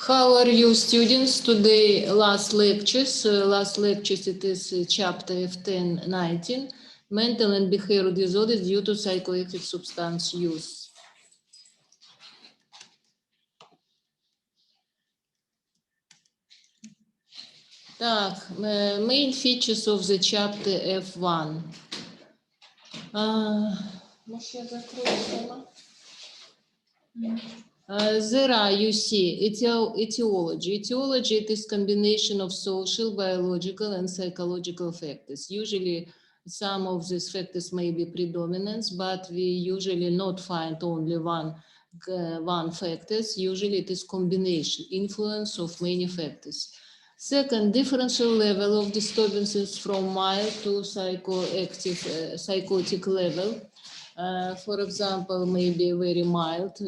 How are you, students? Today, last lectures. It is chapter F10, 19, mental and behavioral disorders due to psychoactive substance use. Так, main features of the chapter F1. Может, я закрою сама? There are, you see, etiology. Etiology, it is combination of social, biological, and psychological factors. Usually, some of these factors may be predominant, but we usually not find only one factors. Usually, it is combination, influence of many factors. Second, differential level of disturbances from mild to psychoactive, psychotic level. For example, maybe very mild,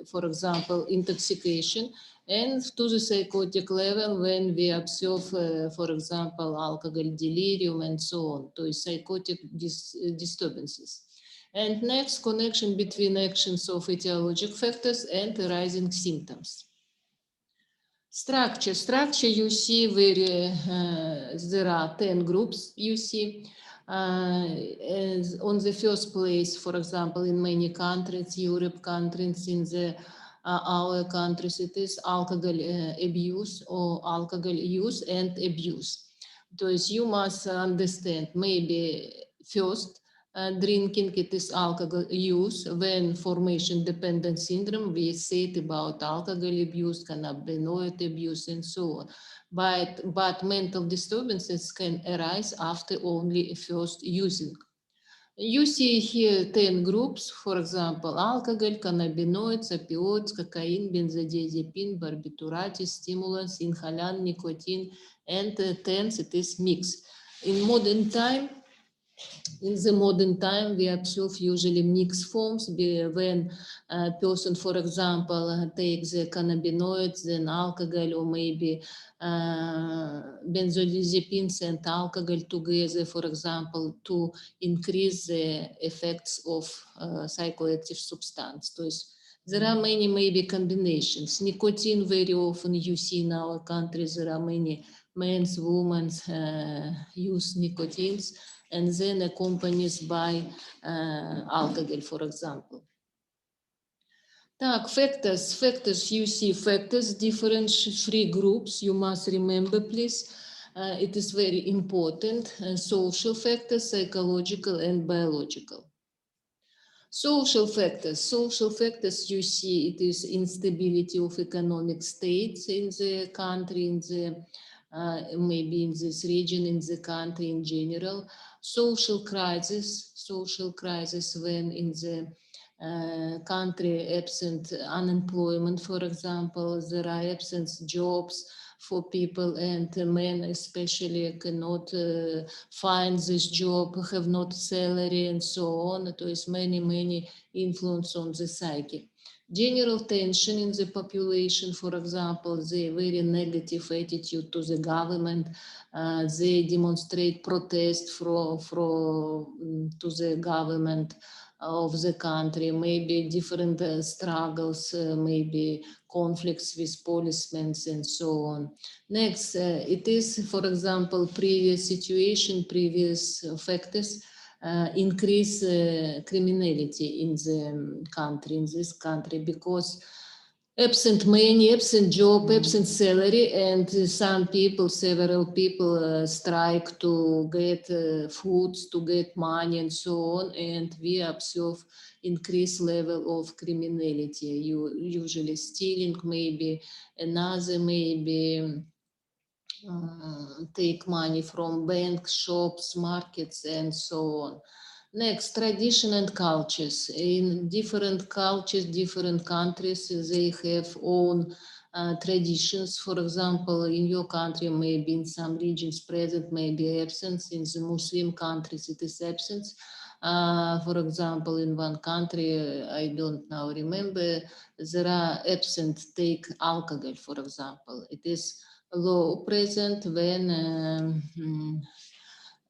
for example, intoxication, and to the psychotic level when we observe, for example, alcohol delirium and so on, to psychotic disturbances. And next, connection between actions of etiologic factors and arising symptoms. Structure, you see, there are 10 groups, you see. On the first place, for example, in many countries, Europe countries, in our countries, it is alcohol abuse or alcohol use and abuse. So you must understand, maybe first, drinking, it is alcohol use. When formation dependent syndrome, we said about alcohol abuse, cannabinoid abuse, and so on. But mental disturbances can arise after only first using. You see here 10 groups, for example, alcohol, cannabinoids, opioids, cocaine, benzodiazepine, barbiturates, stimulants, inhalant, nicotine, and 10, it is mixed. In the modern time, we observe usually mixed forms when a person, for example, takes the cannabinoids, then alcohol, or maybe benzodiazepines and alcohol together, for example, to increase the effects of psychoactive substance. So there are many maybe combinations. Nicotine, very often you see in our countries, there are many men's, women's use nicotines, and then accompanied by alcohol, for example. Factors, you see factors, different 3 groups, you must remember, please. It is very important, social factors, psychological, and biological. Social factors, you see, it is instability of economic states in the country, in the maybe in this region, in the country in general. Social crisis when in the country absent unemployment, for example, there are absent jobs for people, and men especially cannot find this job, have not salary, and so on. There is many influence on the psyche. General tension in the population, for example, the very negative attitude to the government, they demonstrate protest to the government of the country, maybe different struggles, maybe conflicts with policemen and so on. Next, it is, for example, previous situation, previous factors, increase criminality in the country, in this country, because absent money, absent job, absent salary, and several people strike to get food, to get money, and so on, and we observe increased level of criminality, usually stealing, maybe another, maybe take money from banks, shops, markets, and so on. Next, tradition and cultures. In different cultures, different countries, they have own traditions. For example, in your country, maybe in some regions present, maybe absence. In the Muslim countries, it is absence. For example, in one country, I don't now remember, there are absent take alcohol, for example. It is law present when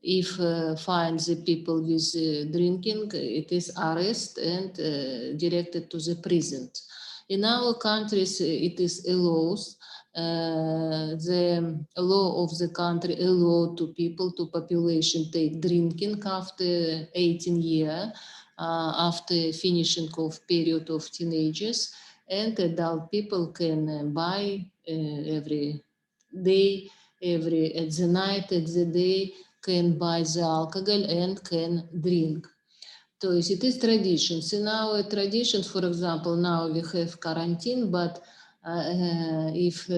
if find the people with drinking, it is arrest and directed to the prison. In our countries, it is allows. The law of the country allow to people, to population, take drinking after 18 years, after finishing of period of teenagers, and adult people can buy every day, every at the night, at the day, can buy the alcohol and can drink. То есть it is traditions. In our traditions, for example, now we have quarantine, but if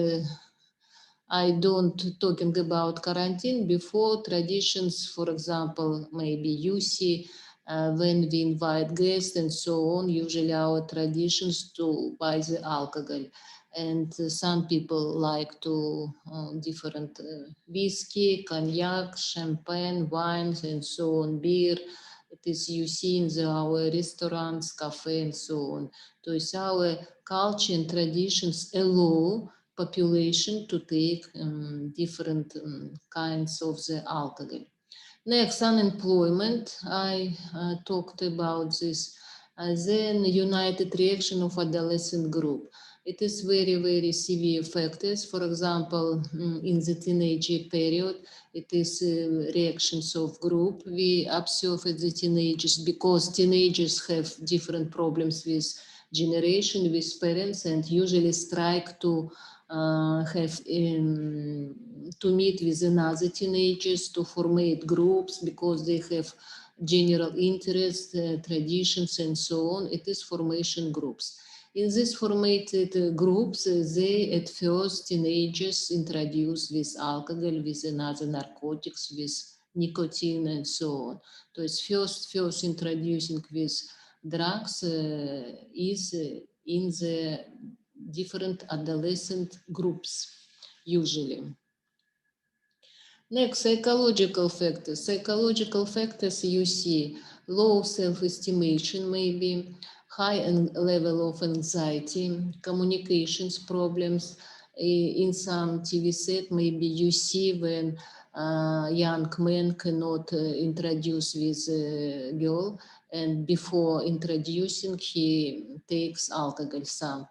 I don't talking about quarantine, before traditions, for example, maybe you see when we invite guests and so on, usually our traditions to buy the alcohol. And some people like to different whiskey, cognac, champagne, wines, and so on, beer. It is you see in our restaurants, cafe, and so on. So it's our culture and traditions allow population to take different kinds of the alcohol. Next, unemployment. I talked about this. Then United Reaction of Adolescent Group. It is very, very severe factors. For example, in the teenage period, it is reactions of group. We observe at the teenagers because teenagers have different problems with generation, with parents, and usually strike to have to meet with another teenagers, to formate groups because they have general interests, traditions, and so on. It is formation groups. In these formated groups, they at first teenagers introduce with alcohol, with another narcotics, with nicotine, and so on. So it's first introducing with drugs is in the different adolescent groups, usually. Next, psychological factors. Psychological factors you see low self-estimation, maybe high level of anxiety, communications problems. In some TV set, maybe you see when young man cannot introduce with a girl, and before introducing, he takes alcohol, some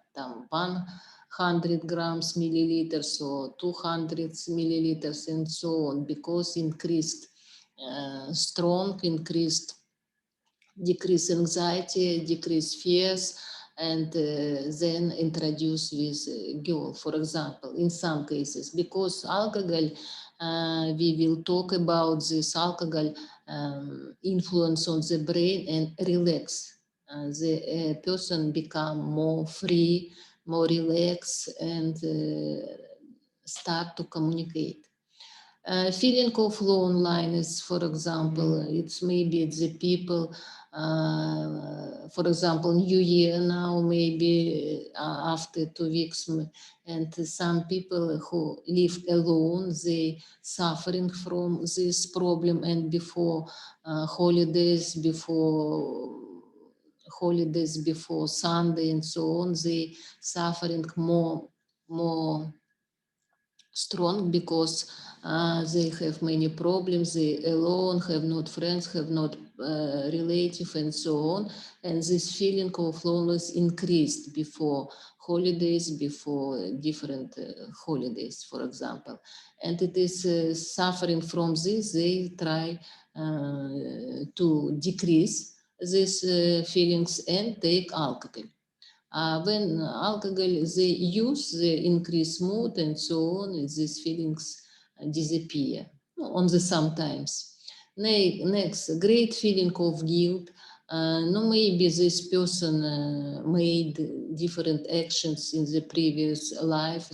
100 grams milliliters or 200 milliliters and so on, because increased decrease anxiety, decrease fears, and then introduce with girl, for example, in some cases, because alcohol, we will talk about this alcohol influence on the brain and relax. The person become more free, more relaxed, and start to communicate. Feeling of loneliness, for example, it's maybe the people, for example, New Year now, maybe after 2 weeks, and some people who live alone, they suffering from this problem, and before holidays, before Sunday and so on, they suffering more strong because they have many problems, they alone, have not friends, have not relative, and so on. And this feeling of loneliness increased before holidays, before different holidays, for example. And it is suffering from this, they try to decrease these feelings and take alcohol. When alcohol they use, they increase mood and so on, and these feelings disappear on the sometimes. Next, great feeling of guilt. No, maybe this person made different actions in the previous life.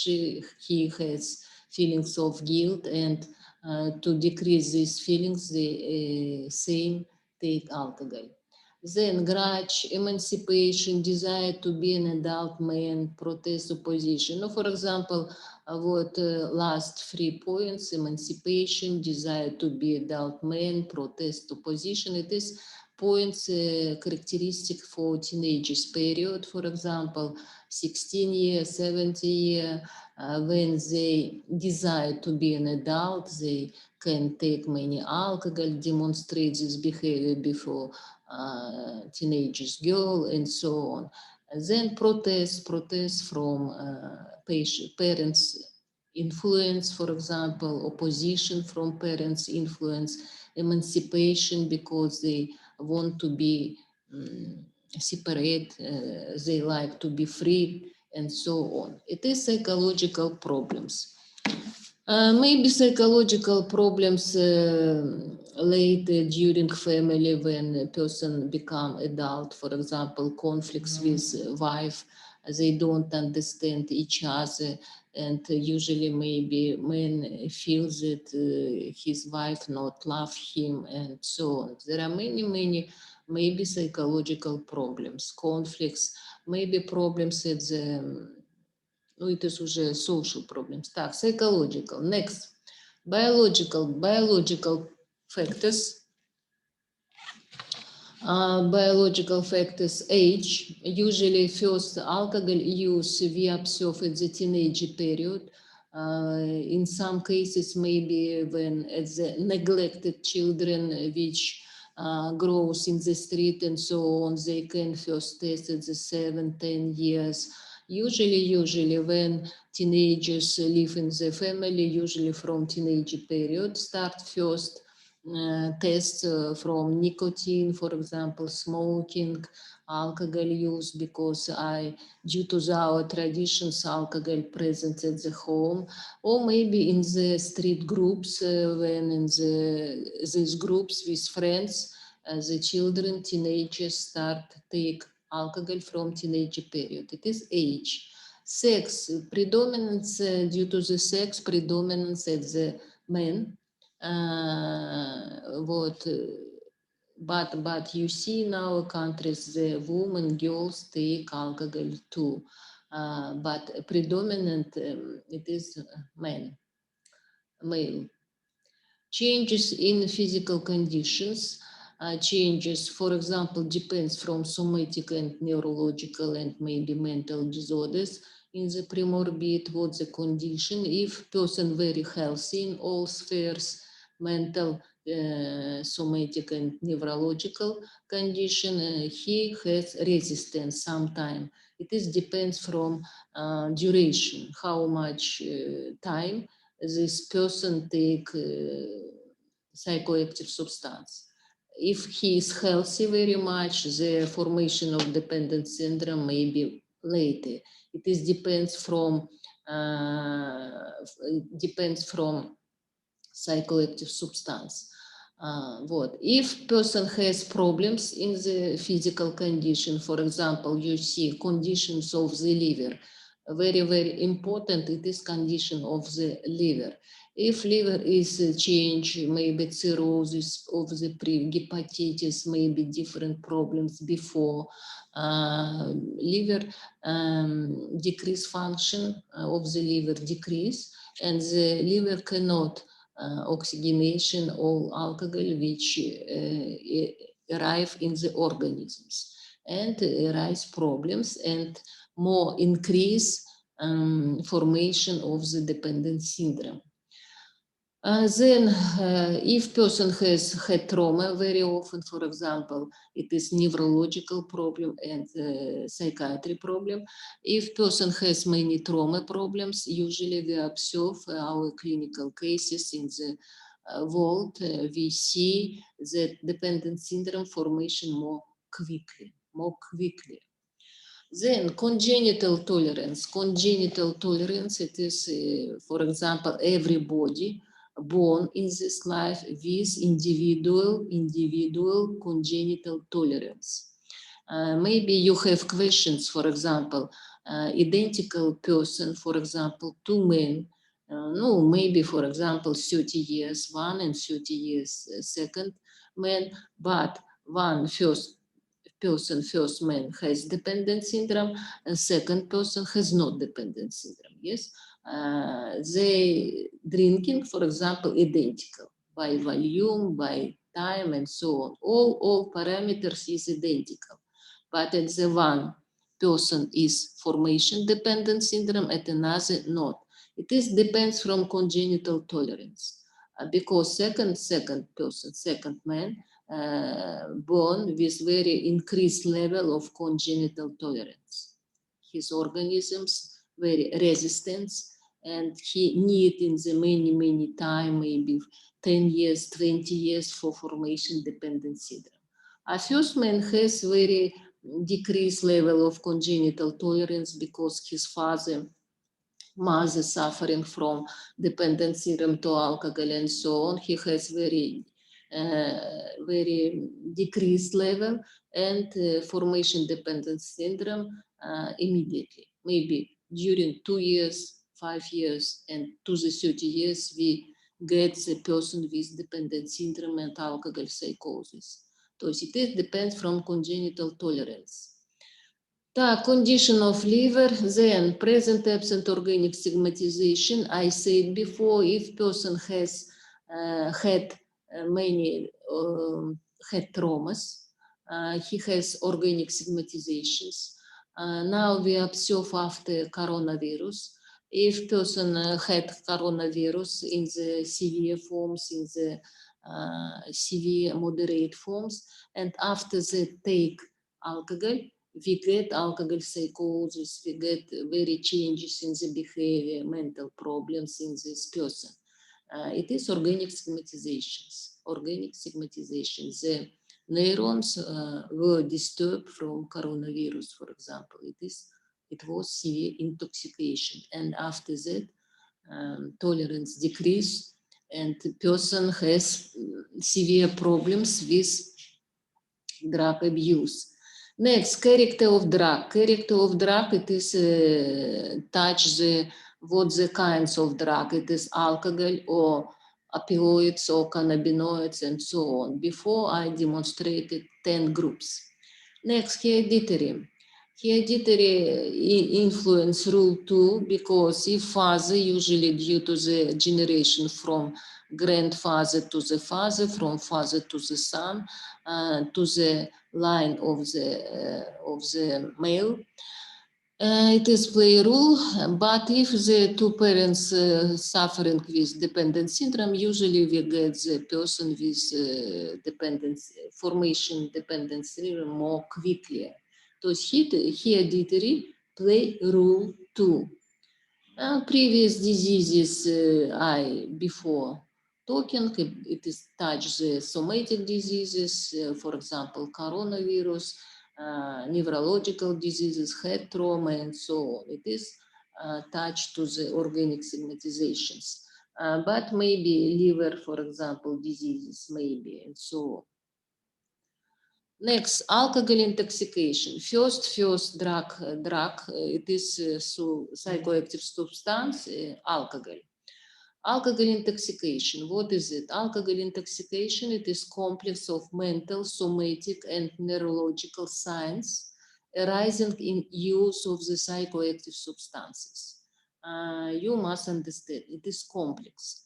He has feelings of guilt, and to decrease these feelings, the same take alcohol. Then grudge, emancipation, desire to be an adult man, protest, opposition. For example, what last 3 points: emancipation, desire to be adult man, protest, opposition. It is points characteristic for teenagers period. For example, 16 years, 17 years, when they desire to be an adult, they can take many alcohol, demonstrate this behavior before teenagers girl, and so on. Then protests from parents' influence, for example, opposition from parents' influence, emancipation because they want to be separate, they like to be free, and so on. It is psychological problems. Maybe psychological problems later during family when a person become adult, for example, conflicts with wife, they don't understand each other, and usually maybe man feels that his wife not love him, and so on. There are many maybe psychological problems, conflicts, maybe problems at the ну, это уже social problems. Так, psychological. Next. Biological factors. Biological factors, age. Usually first alcohol use we observe at the teenage period. In some cases, maybe when as the neglected children which grows in the street and so on, they can first test at the 7-10 years. Usually when teenagers live in the family, usually from teenage period, start first tests from nicotine, for example, smoking, alcohol use, because due to our traditions, alcohol present at the home, or maybe in the street groups, when in these groups with friends, the children, teenagers start take alcohol from teenage period. It is age. Sex, predominance due to the sex, predominance at the men. Вот, but you see in our countries the women, girls take alcohol too, but predominant it is men, male. Changes in physical conditions, changes, for example, depends from somatic and neurological and maybe mental disorders. In the premorbid, what the condition? If person very healthy in all spheres, mental, somatic and neurological condition, he has resistance sometime. It is depends from duration, how much time this person take psychoactive substance. If he is healthy very much, the formation of dependent syndrome may be later. It is depends from psychoactive substance. What if person has problems in the physical condition, for example, you see conditions of the liver, very important, it is condition of the liver. If liver is changed, maybe cirrhosis of the hepatitis, maybe different problems before, liver decrease function of the liver decrease, and the liver cannot oxygenation or alcohol which arrive in the organisms, and arise problems and more increase formation of the dependent syndrome. Then if person has had trauma, very often, for example, it is neurological problem and psychiatric problem. If person has many trauma problems, usually we observe our clinical cases in the world, we see that dependent syndrome formation more quickly. Then congenital tolerance. Congenital tolerance, it is, for example, everybody born in this life with individual congenital tolerance. Maybe you have questions, for example, identical person, for example, two men, no, maybe, for example, 30 years, one and 30 years second man, but one first man has dependent syndrome, and second person has not dependent syndrome. Yes, they drinking, for example, identical by volume, by time, and so on. All parameters is identical, but at the one person is formation dependent syndrome, at another not. It is depends from congenital tolerance. because second man, born with very increased level of congenital tolerance. His organisms very resistant, and he need in the many time, maybe 10 years, 20 years for formation dependent syndrome. A first man has very decreased level of congenital tolerance because his mother suffering from dependent syndrome to alcohol and so on. He has very decreased level, and formation dependent syndrome immediately. Maybe during 2 years, 5 years, and to the 30 years, we get the person with dependent syndrome and alcohol psychosis. So it depends from congenital tolerance. The condition of liver, then present absent organic stigmatization. I said before, if person has had many head traumas, he has organic stigmatizations. Now we observe after coronavirus. If person had coronavirus in the severe forms, in the severe moderate forms, and after they take alcohol, we get alcohol psychosis, we get very changes in the behavior, mental problems in this person. It is organic stigmatizations. Organic stigmatization. The neurons were disturbed from coronavirus, for example. It was severe intoxication, and after that, tolerance decrease, and the person has severe problems with drug abuse. Next, character of drug. Character of drug, it is touch what the kinds of drug. It is alcohol or opioids or cannabinoids and so on. Before I demonstrated 10 groups. Next, hereditary. Hereditary influence rule 2, because if father, usually due to the generation from grandfather to the father, from father to the son, to the line of the male. It is play rule, but if the two parents suffering with dependent syndrome, usually we get the person with formation dependent syndrome more quickly. So hereditary play rule 2. Previous diseases I before talking, it is touch the somatic diseases, for example, coronavirus, neurological diseases, head trauma, and so on. It is touch to the organic stigmatizations. But maybe liver, for example, diseases, maybe, and so on. Next, alcohol intoxication. First drug, it is psychoactive substance, alcohol. Alcohol intoxication, what is it? Alcohol intoxication, it is complex of mental, somatic, and neurological signs arising in use of the psychoactive substances. You must understand, it is complex,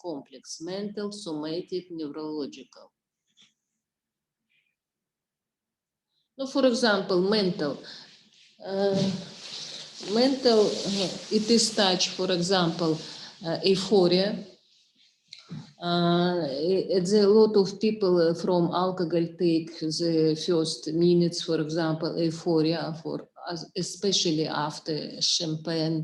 mental, somatic, neurological. No, for example, mental. It is touch, for example, euphoria. It's a lot of people from alcohol take the first minutes, for example, euphoria, especially after champagne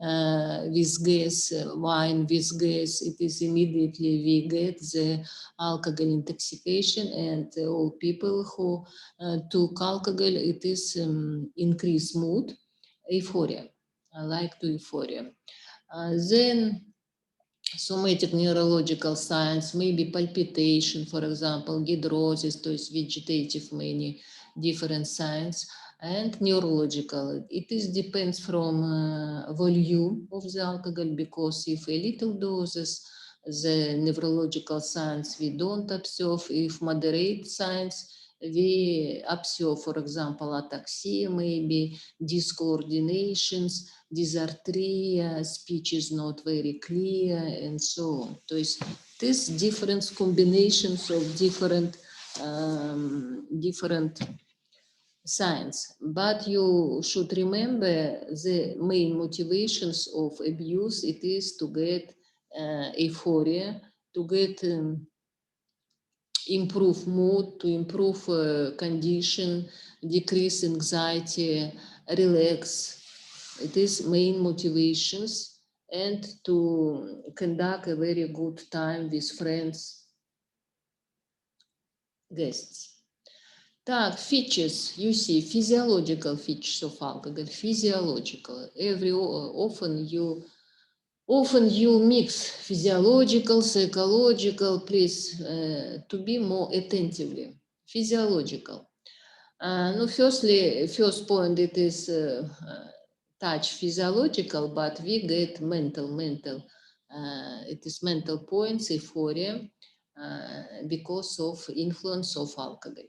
with gas, wine with gas. It is immediately we get the alcohol intoxication, and all people who took alcohol, it is increased mood, euphoria, like to euphoria. Then somatic neurological signs, maybe palpitation, for example, hidrosis, to is vegetative, many different signs, and neurological. It is depends from volume of the alcohol, because if a little doses, the neurological signs we don't observe. If moderate signs, we observe, for example, ataxia, maybe discoordinations, dysarthria, speech is not very clear, and so on. So these different combinations of different signs. But you should remember the main motivations of abuse. It is to get euphoria, to get improve mood, to improve condition, decrease anxiety, relax. It is main motivations, and to conduct a very good time with friends, guests. Так, features, you see, physiological features of alcohol, physiological. Often you mix physiological, psychological, please, to be more attentively. Physiological. No, first point, it is touch physiological, but we get mental. It is mental points, euphoria, because of influence of alcohol.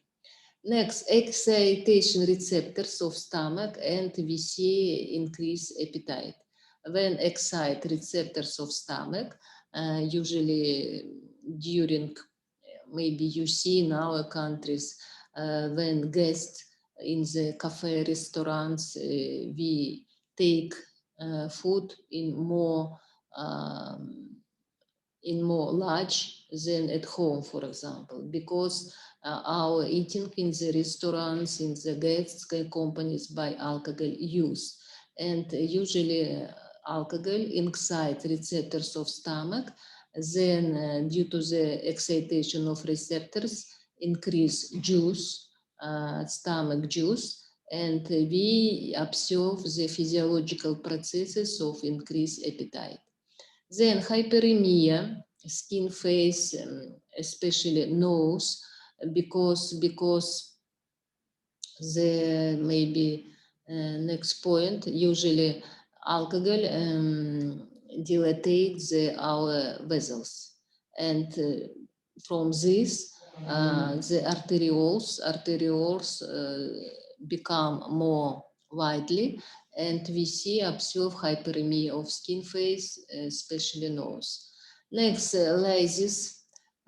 Next, excitation receptors of stomach, and we see increased appetite. When excite receptors of stomach, usually during, maybe you see in our countries, when guests in the cafe restaurants, we take food in more large than at home, for example, because our eating in the restaurants, in the guests companies by alcohol use. And usually alcohol excites receptors of stomach, then due to the excitation of receptors, increase juice, stomach juice, and we observe the physiological processes of increased appetite. Then hyperemia, skin, face, especially nose, because the maybe next point, usually alcohol dilates our vessels, and from this the arterioles become more widely, and we observe hyperemia of skin, face, especially nose. Next, lysis.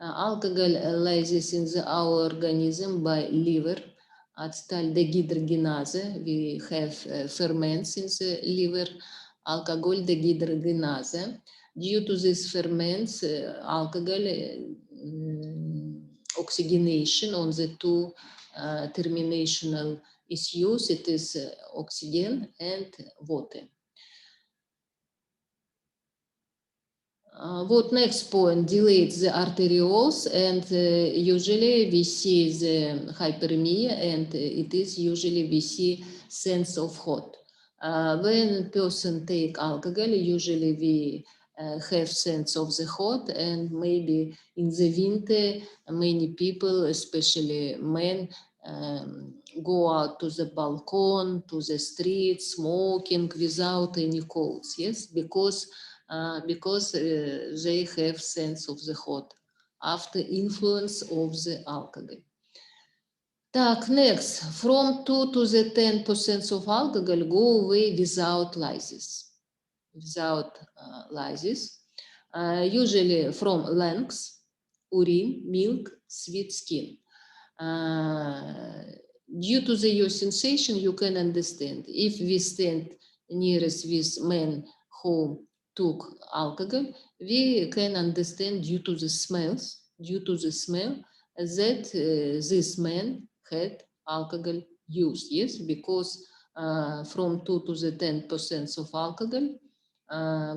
Alcohol lysis in our organism by liver. Acetyl dehydrogenase. We have ferments in the liver. Alcohol dehydrogenase. Due to these ferments, alcohol oxygenation on the two terminational is used. It is oxygen and water. What next point? Dilate the arterioles, and usually we see the hyperemia, and it is usually we see sense of hot. When person take alcohol, usually we have sense of the hot, and maybe in the winter, many people, especially men, go out to the balcony, to the street, smoking without any coats. Yes, because they have sense of the hot after influence of the alcohol. Так, next, from 2 to the 10% of alcohol go away without lysis. Usually from lungs, urine, milk, sweet skin. Due to your sensation, you can understand. If we stand nearest with men who took alcohol, we can understand due to the smell that this man had alcohol use. Yes, because from 2 to the 10% of alcohol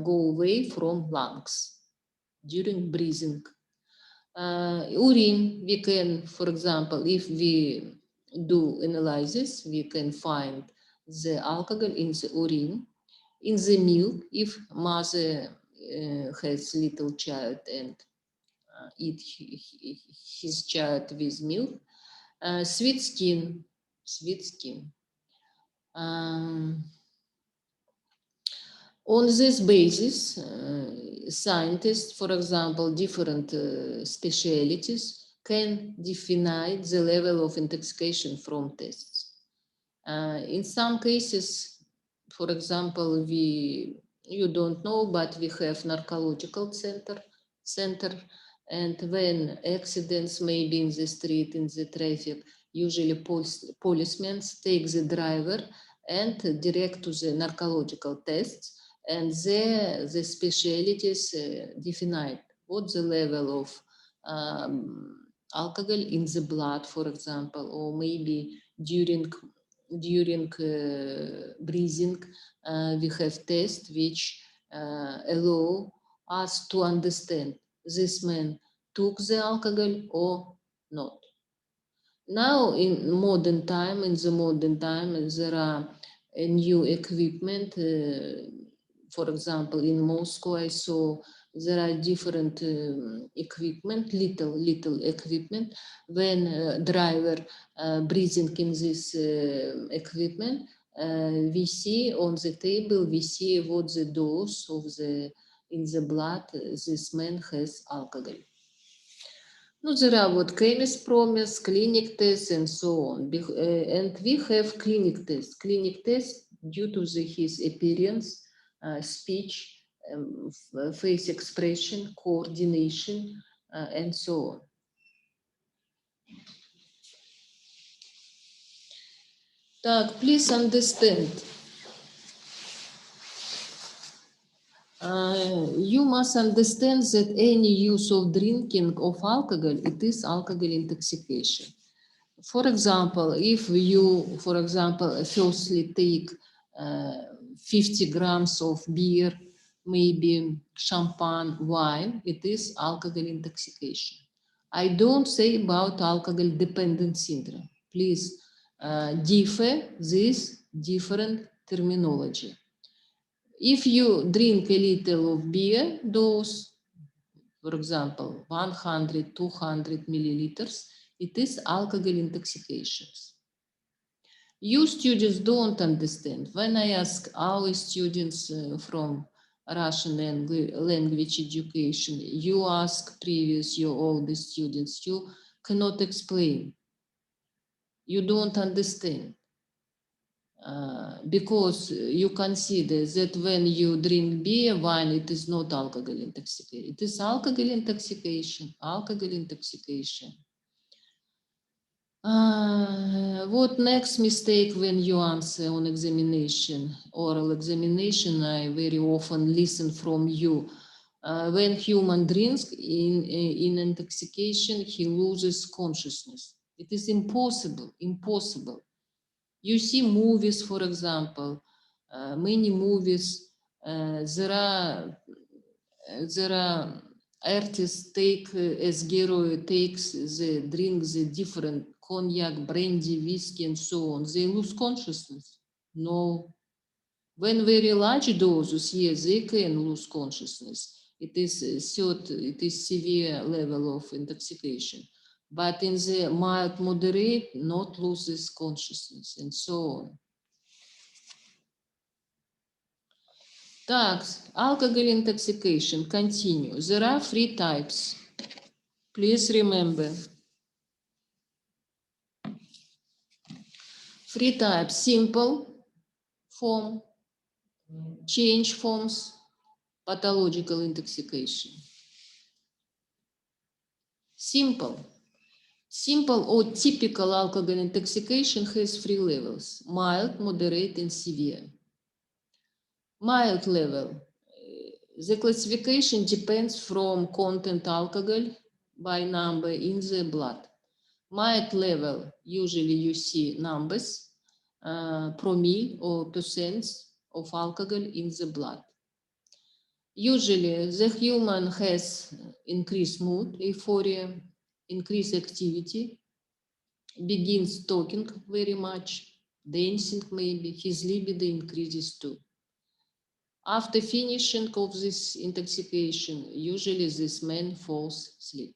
go away from lungs during breathing. Urine, we can, for example, if we do analysis, we can find the alcohol in the urine. In the milk, if mother has little child and eat his child with milk. Sweet skin. On this basis, scientists, for example, different specialities can define the level of intoxication from tests. In some cases, for example, you don't know, but we have narcological center, and when accidents maybe in the street, in the traffic, usually policemen take the driver and direct to the narcological tests, and there the specialities define What the level of alcohol in the blood, for example, or maybe during breathing, we have tests which allow us to understand this man took the alcohol or not. Now in modern time, there are new equipment. For example, in Moscow, I saw there are different equipment, little equipment. When driver breathing in this equipment, we see on the table, we see what the dose of the in the blood this man has alcohol. No, there are what chemist promise, clinic tests, and so on. And we have clinic tests. Clinic tests due to his appearance, speech, face expression, coordination, and so on. Так, please understand. You must understand that any use of drinking of alcohol, it is alcohol intoxication. For example, if you, firstly take 50 grams of beer, maybe champagne, wine, it is alcohol intoxication. I don't say about alcohol dependent syndrome. Please differ this different terminology. If you drink a little of beer, dose, for example, 100, 200 milliliters, it is alcohol intoxications. You students don't understand. When I ask our students from Russian language education, you ask previous, your older students, you cannot explain. You don't understand. Because you consider that when you drink beer, wine, it is not alcohol intoxication. It is alcohol intoxication, What next mistake when you answer on examination, oral examination, I very often listen from you. When human drinks in intoxication, he loses consciousness. It is impossible. You see movies, for example, many movies, there are artists take as hero takes the drink, the different cognac, brandy, whiskey, and so on. They lose consciousness. No. When very large doses, yes, they can lose consciousness. It is severe level of intoxication. But in the mild, moderate, not loses consciousness, and so on. Так, alcohol intoxication, continue. There are 3 types. Please remember. 3 types: simple form, change forms, pathological intoxication. Simple or typical alcohol intoxication has 3 levels: mild, moderate, and severe. Mild level. The classification depends from content alcohol by number in the blood. Mild level, usually you see numbers, promille or percents of alcohol in the blood. Usually the human has increased mood, euphoria, increased activity, begins talking very much, dancing maybe, his libido increases too. After finishing of this intoxication, usually this man falls asleep.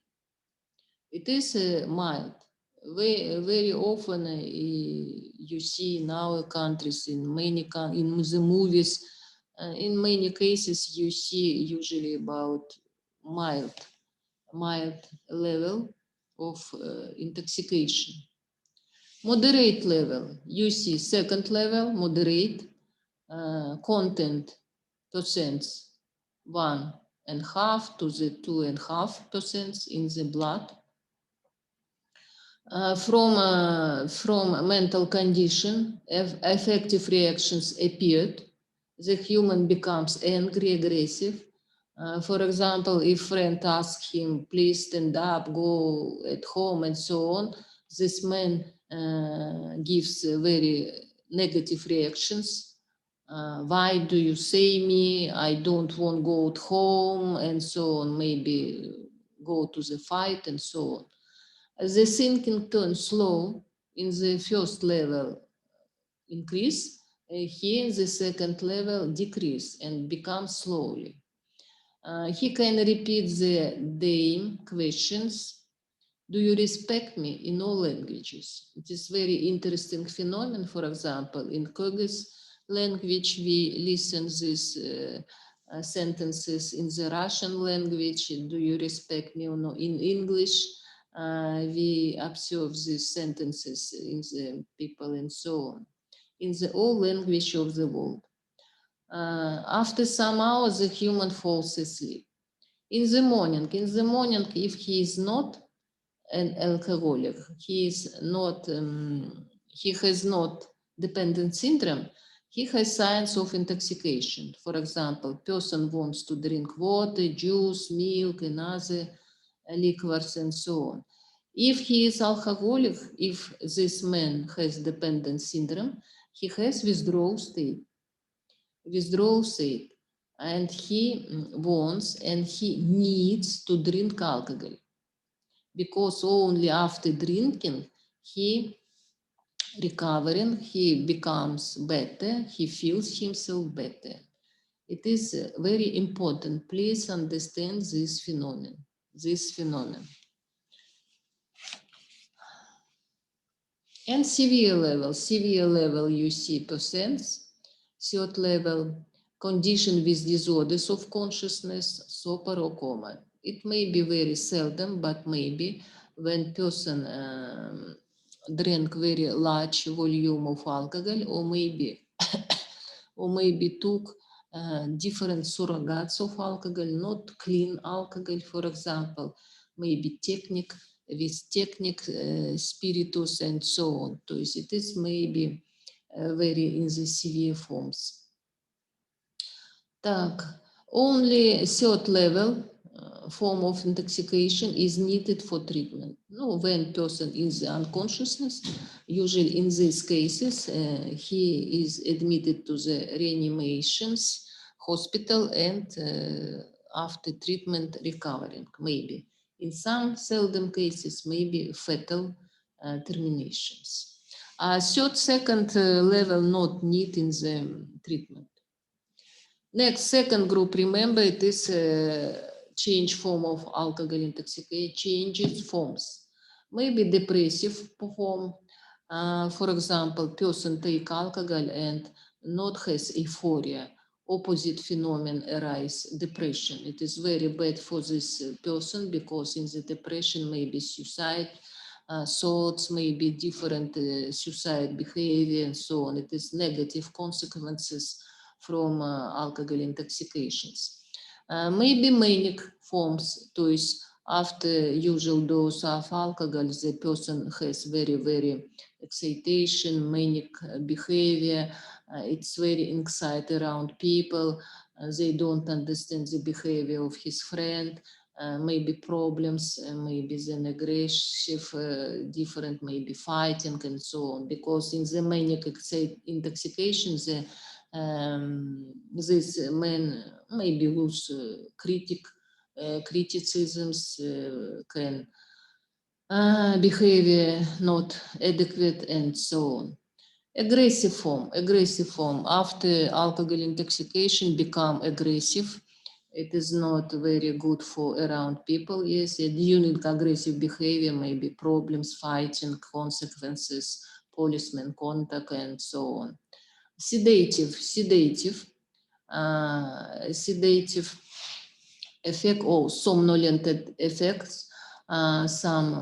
It is mild. Very often you see in our countries, in the movies, in many cases you see usually about mild level of intoxication. Moderate level, you see second level, moderate, content percents 1.5 to the 2.5% in the blood. From mental condition, affective reactions appeared. The human becomes angry, aggressive, For example, if friend asks him, please stand up, go at home, and so on, this man gives very negative reactions. Why do you say me? I don't want to go at home, and so on. Maybe go to the fight, and so on. The thinking turns slow in the first level, increase, here in the second level decrease and become slowly. He can repeat the same questions. Do you respect me in all languages? It is very interesting phenomenon. For example, in Kyrgyz language, we listen these sentences in the Russian language. Do you respect me or no? In English, we observe these sentences in the people and so on. In the all language of the world. After some hours, the human falls asleep. In the morning, if he is not an alcoholic, he is not, he has not dependent syndrome, he has signs of intoxication. For example, person wants to drink water, juice, milk, and other liquors, and so on. If he is alcoholic, if this man has dependent syndrome, he has withdrawal state, and he wants and he needs to drink alcohol, because only after drinking he recovering, he becomes better, he feels himself better. It is very important. Please understand this phenomenon. And severe level you see percents. Third level, condition with disorders of consciousness, sober or coma. It may be very seldom, but maybe when person drank very large volume of alcohol, or maybe took different surrogates of alcohol, not clean alcohol, for example, maybe spiritus and so on. So it is maybe very in the severe forms. Only third level form of intoxication is needed for treatment. No, when person is unconsciousness, usually in these cases, he is admitted to the reanimations hospital and after treatment recovering, maybe. In some seldom cases, maybe fatal terminations. Second level not need in the treatment. Next, second group, remember it is change form of alcohol intoxication, changes forms. Maybe depressive form, for example, person take alcohol and not has euphoria. Opposite phenomenon arise, depression. It is very bad for this person because in the depression maybe suicide thoughts, maybe different suicide behavior and so on. It is negative consequences from alcohol intoxications. Maybe manic forms, to is after usual dose of alcohol, the person has very, very excitation, manic behavior. It's very anxiety around people. They don't understand the behavior of his friend. Maybe problems, maybe then aggressive, different, maybe fighting and so on. Because in the manic intoxication, this man maybe lose criticisms, can behavior not adequate and so on. Aggressive form after alcohol intoxication become aggressive. It is not very good for around people. Yes, during aggressive behavior, maybe problems, fighting, consequences, policeman contact, and so on. Sedative effect or somnolent effects. Some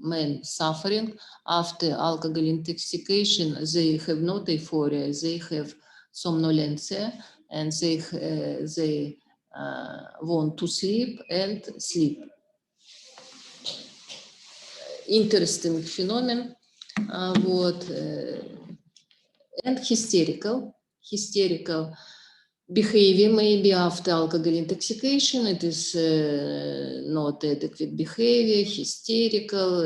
men suffering after alcohol intoxication, they have not euphoria, they have somnolentia, and they want to sleep and sleep. Interesting phenomenon. And hysterical Behavior maybe after alcohol intoxication, it is not adequate behavior, hysterical,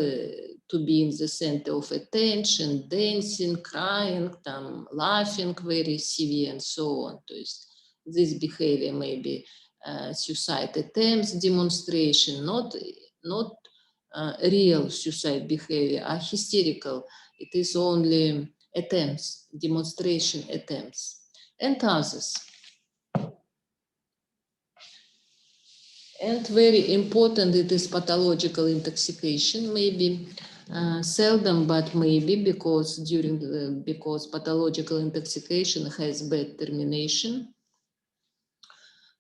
to be in the center of attention, dancing, crying, laughing very severe, and so on. This behavior may be suicide attempts, demonstration, not real suicide behavior, are hysterical. It is only attempts, demonstration attempts, and others. And very important, it is pathological intoxication, maybe seldom, but maybe because pathological intoxication has bad termination.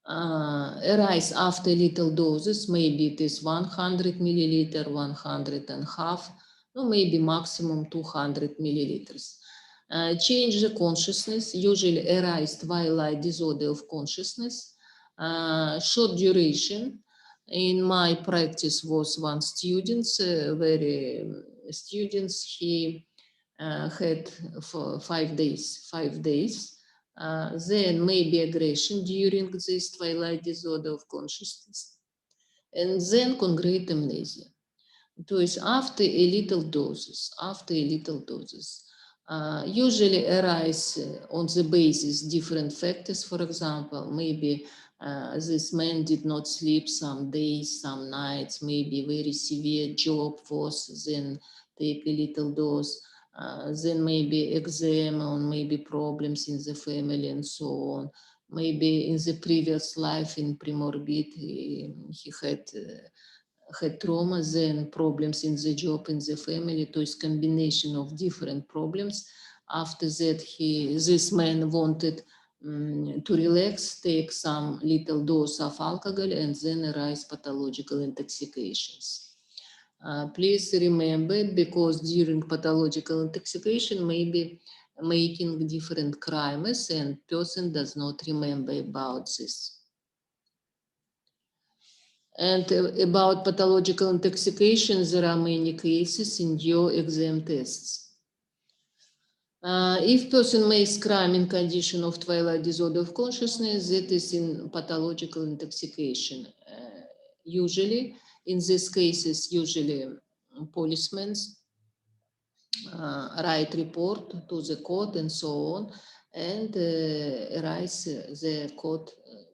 Arise after little doses, maybe it is 100 milliliter, 100 and half, or maybe maximum 200 milliliters. Change the consciousness, usually arise twilight disorder of consciousness. Short duration. In my practice was one student, he had for 5 days. Then maybe aggression during this twilight disorder of consciousness. And then concrete amnesia. То есть after a little doses, usually arise on the basis different factors. For example, maybe this man did not sleep some days, some nights, maybe very severe job force, then take a little dose. Then maybe exam or maybe problems in the family and so on. Maybe in the previous life in premorbid, he had trauma, then problems in the job, in the family, to is combination of different problems. After that, this man wanted to relax, take some little dose of alcohol, and then arise pathological intoxications. Please remember, because during pathological intoxication, maybe making different crimes, and person does not remember about this. And about pathological intoxication, there are many cases in your exam tests. If person makes crime in condition of twilight disorder of consciousness, that is in pathological intoxication. Usually, in these cases, policemen write report to the court and so on, and arise the court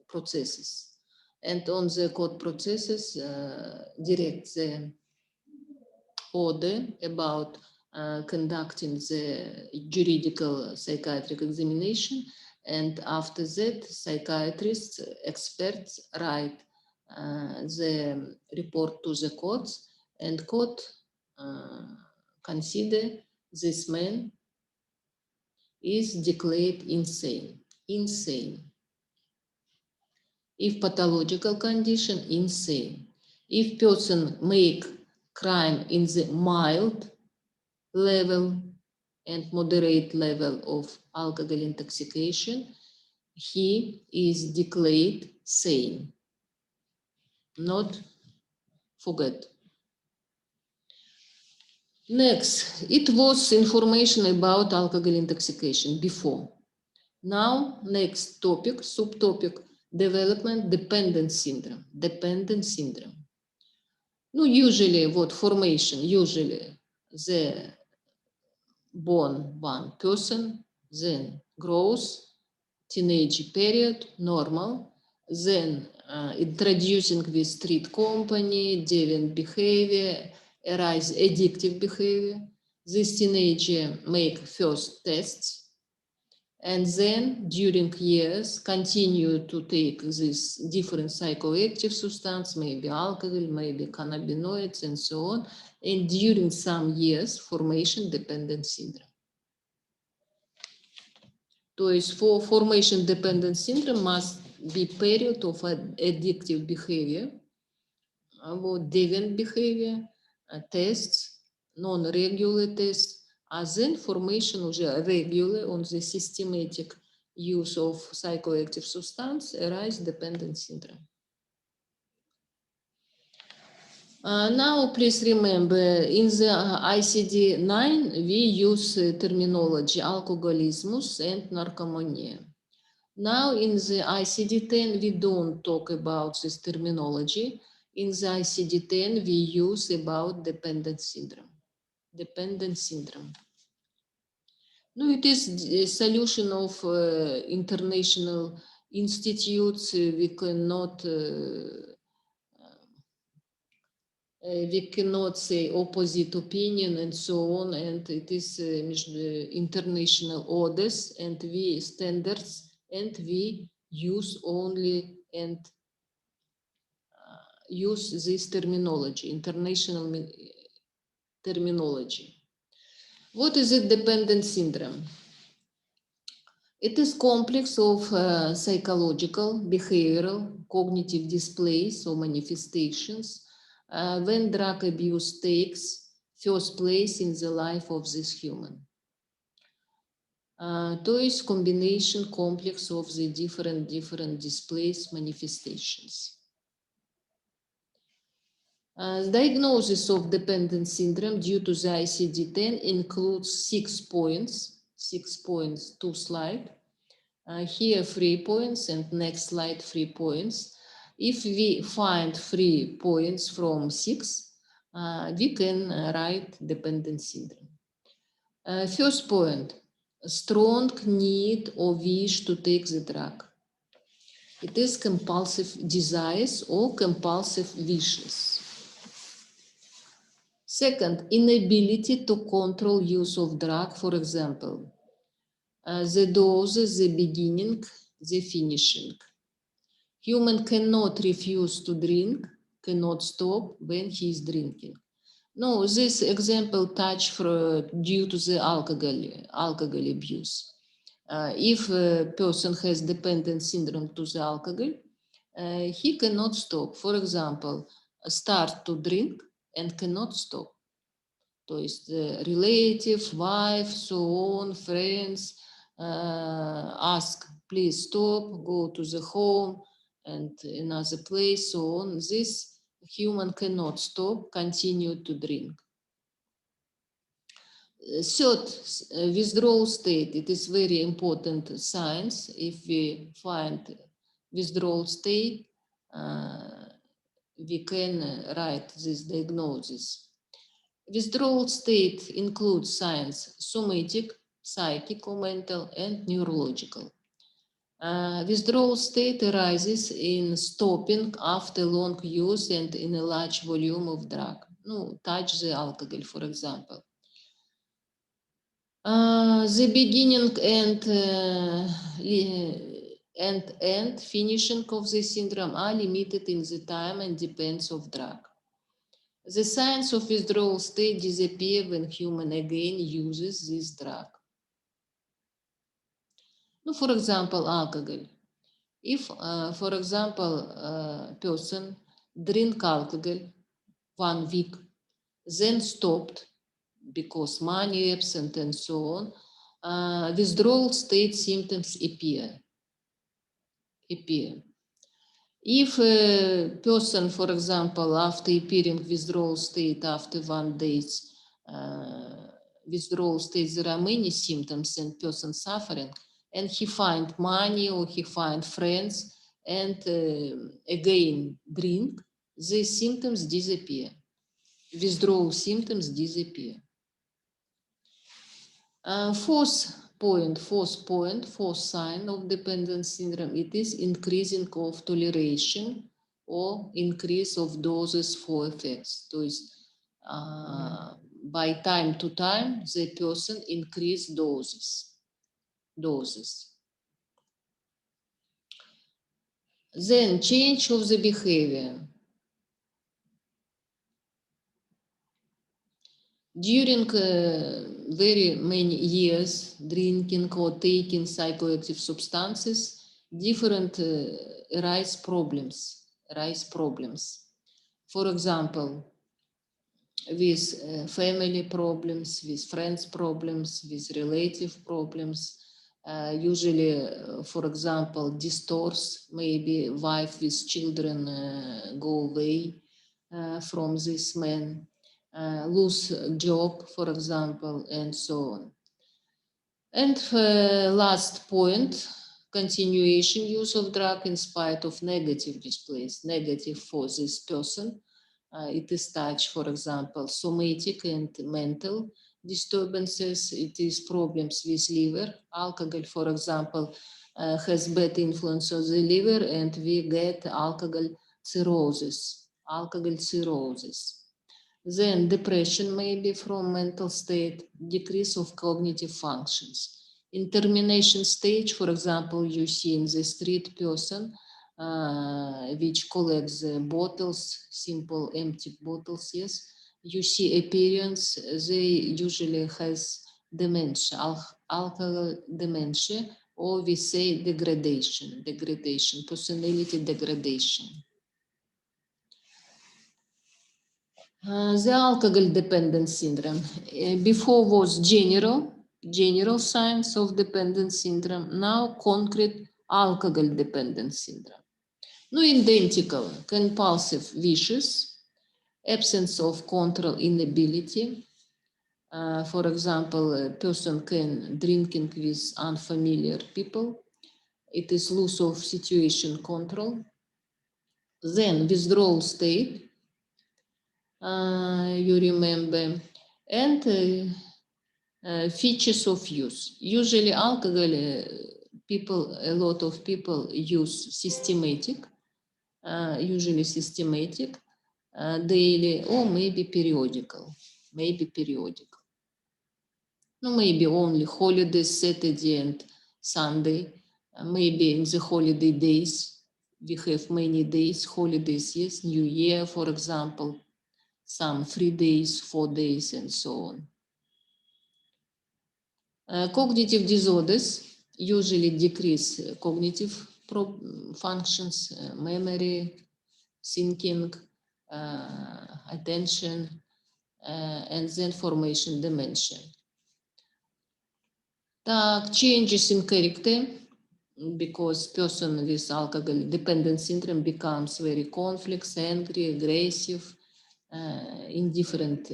processes. And on the court processes, direct the order about conducting the juridical psychiatric examination. And after that, psychiatrists, experts write the report to the courts, and court consider this man is declared insane. If pathological condition, insane. If person make crime in the mild level and moderate level of alcohol intoxication, he is declared sane. Not forget. Next, it was information about alcohol intoxication before. Now, next topic, subtopic, development dependent syndrome. No, usually what formation? Usually the born one person, then grows, teenage period, normal, then introducing with street company, deviant behavior, arise addictive behavior. This teenager make first tests, and then during years continue to take this different psychoactive substance, maybe alcohol, maybe cannabinoids and so on. And during some years, formation dependent syndrome. То есть for formation dependent syndrome must be period of addictive behavior, about deviant behavior, tests, non-regular tests, as then formation уже regular on the systematic use of psychoactive substance, arise dependent syndrome. Now, please remember, in the ICD-9, we use terminology alcoholismus and narkomania. Now in the ICD-10, we don't talk about this terminology. In the ICD-10, we use about dependent syndrome. Dependent syndrome. No, it is a solution of international institutes. We cannot say opposite opinion and so on, and it is international orders and we standards, and we use only and use this terminology, international terminology. What is it, dependent syndrome? It is complex of psychological, behavioral, cognitive displays or manifestations when drug abuse takes first place in the life of this human. To is combination complex of the different displays, manifestations. Diagnosis of dependent syndrome due to the ICD-10 includes 6 points. 6 points, 2 slides. Here 3 points and next slide 3 points. If we find 3 points from 6, we can write dependent syndrome. First point, a strong need or wish to take the drug. It is compulsive desires or compulsive wishes. Second, inability to control use of drug, for example, the dose, the beginning, the finishing. Human cannot refuse to drink, cannot stop when he is drinking. No, this example touch due to the alcohol abuse. If a person has dependent syndrome to the alcohol, he cannot stop. For example, start to drink and cannot stop. То есть relative, wife, so on, friends, ask, please stop, go to the home and another place, so on. This human cannot stop, continue to drink. Third, withdrawal state. It is very important signs. If we find withdrawal state, we can write this diagnosis. Withdrawal state includes signs somatic, psychic, mental, and neurological. Withdrawal state arises in stopping after long use and in a large volume of drug. No, touch the alcohol, for example. The beginning and finishing of the syndrome are limited in the time and depends of drug. The signs of withdrawal state disappear when human again uses this drug. No, for example, alcohol. If, for example, person drink alcohol 1 week, then stopped because money absent and so on, withdrawal state symptoms appear. If a person, for example, after appearing withdrawal state after 1 day, withdrawal state, there are many symptoms and person suffering, and he find money or he find friends and again drink, these symptoms disappear. Withdrawal symptoms disappear. Fourth sign of dependent syndrome, it is increasing of toleration or increase of doses for effects. So by time to time, the person increase doses. Then change of the behavior. During very many years, drinking or taking psychoactive substances, different arise problems. For example, with family problems, with friends problems, with relative problems. Usually, for example, divorce, maybe wife with children go away from this man. Lose job, for example, and so on. And last point, continuation use of drug in spite of negative displays, negative for this person. It is touch, for example, somatic and mental disturbances. It is problems with liver. Alcohol, for example, has bad influence on the liver, and we get alcohol cirrhosis. Alcohol cirrhosis. Then depression may be from mental state, decrease of cognitive functions. In termination stage, for example, you see in the street person which collects the bottles, simple empty bottles, yes. You see appearance, they usually has dementia, alcohol dementia, or we say degradation, personality degradation. The alcohol dependence syndrome. Before was general signs of dependence syndrome. Now concrete alcohol dependence syndrome. No, identical, compulsive vicious, absence of control inability. For example, a person can drinking with unfamiliar people. It is loss of situation control. Then withdrawal state. You remember, and features of use. Usually alcohol, a lot of people use systematic, usually systematic, daily, or maybe periodical, No, maybe only holidays, Saturday and Sunday, maybe in the holiday days. We have many days, holidays, yes, New Year, for example, some 3 days, 4 days, and so on. Cognitive disorders usually decrease cognitive functions, memory, thinking, attention, and then formation dementia. Changes in character, because person with alcohol dependence syndrome becomes very conflict, angry, aggressive, in different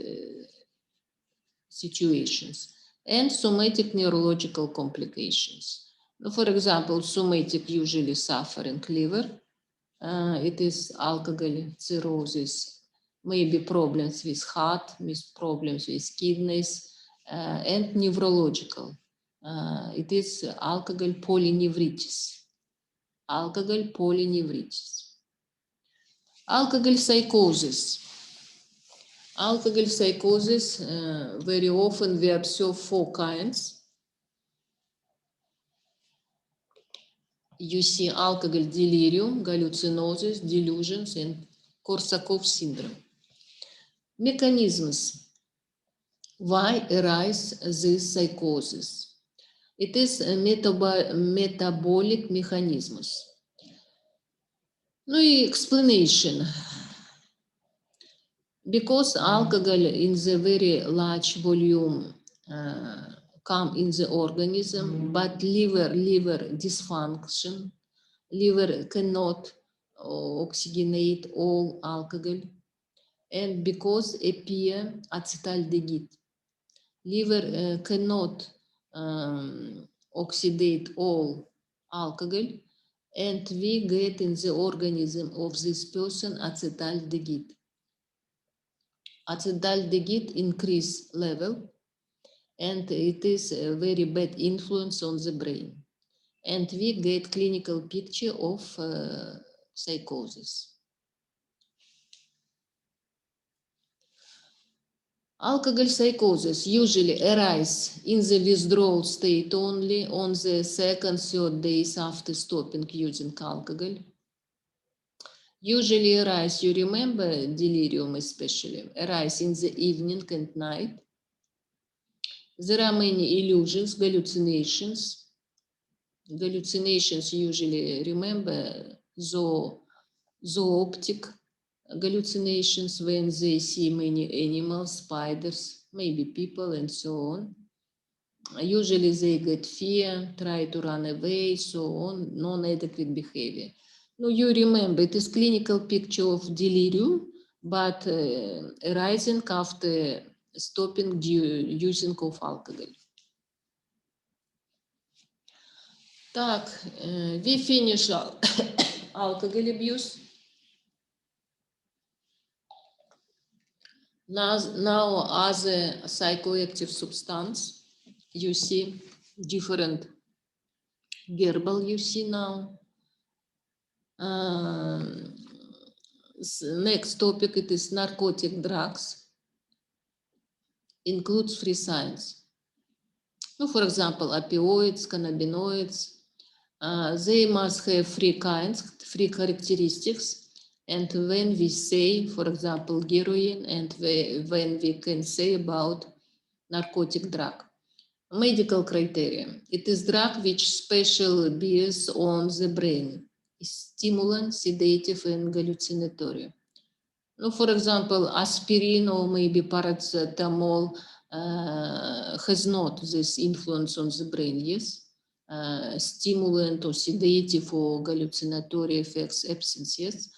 situations, and somatic neurological complications. For example, somatic usually suffering liver, it is alcohol cirrhosis, maybe problems with heart, problems with kidneys, and neurological. It is alcohol polynephritis. Alcohol psychosis. Alcohol psychosis, very often we observe 4 kinds. You see alcohol delirium, hallucinosis, delusions, and Korsakoff syndrome. Mechanisms. Why arise this psychosis? It is a metabolic mechanisms. No explanation. Because alcohol in the very large volume come in the organism, but liver dysfunction, liver cannot oxygenate all alcohol, and because appear acetaldehyd, liver cannot oxidate all alcohol, and we get in the organism of this person acetaldehyd. Acetaldehyd increase level, and it is a very bad influence on the brain. And we get clinical picture of psychosis. Alcohol psychosis usually arise in the withdrawal state only on the 2nd, 3rd days after stopping using alcohol. Usually arise, you remember delirium especially, arise in the evening and night. There are many illusions, hallucinations. Hallucinations usually, remember, zooptic hallucinations when they see many animals, spiders, maybe people, and so on. Usually they get fear, try to run away, so on, non-adequate behavior. Now you remember, it is clinical picture of delirium, but arising after stopping using of alcohol. Так, we finish alcohol abuse. Now as a psychoactive substance, you see different verbal you see now. Next topic, it is narcotic drugs, includes three signs. For example, opioids, cannabinoids, they must have three kinds, three characteristics. And when we say, for example, heroin, and when we can say about narcotic drug, medical criteria, it is drug which special bears on the brain, stimulant, sedative, and hallucinatory. For example, aspirin or maybe paracetamol has not this influence on the brain, yes? Stimulant or sedative or hallucinatory effects absence, yes?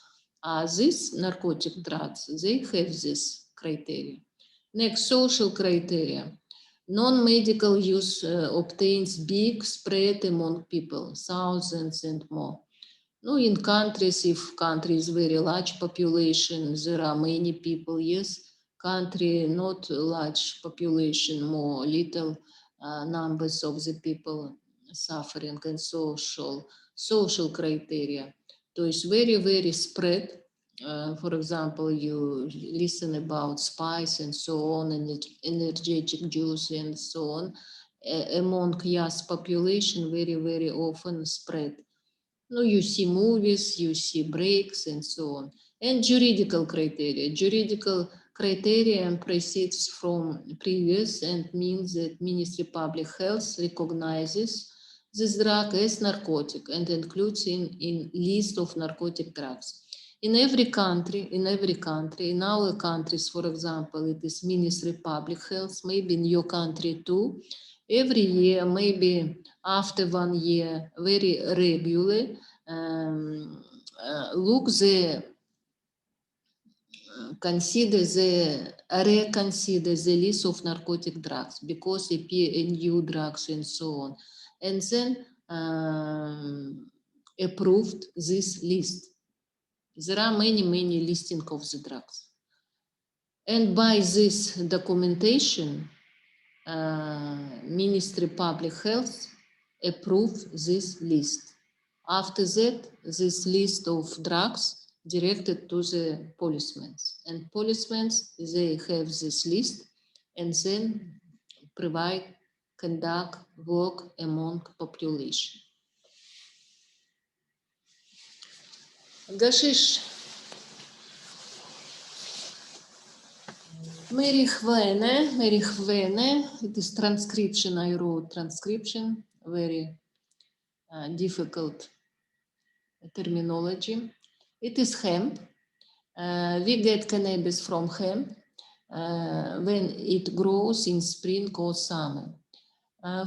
These narcotic drugs, they have this criteria. Next, social criteria. Non-medical use obtains big spread among people, thousands and more. No, in countries, if country is very large population, there are many people, yes. Country, not large population, more little numbers of the people suffering, and social criteria. So it's very, very spread. For example, you listen about spice and so on, and energetic juice and so on. Among young population, very, very often spread. No, you see movies, you see breaks and so on. And juridical criteria. Juridical criteria proceeds from previous and means that Ministry of Public Health recognizes this drug as narcotic and includes in list of narcotic drugs. In every country, in our countries, for example, it is Ministry of Public Health, maybe in your country too, every year, maybe after 1 year, very regular, look reconsider the list of narcotic drugs because appear in new drugs and so on, and then approved this list. There are many listing of the drugs, and by this documentation, Ministry of Public Health approved this list. After that, this list of drugs directed to the policemen. And policemen, they have this list and then conduct work among population. Gashish. Marijuana, it is transcription, I wrote transcription, very difficult terminology. It is hemp. We get cannabis from hemp when it grows in spring or summer.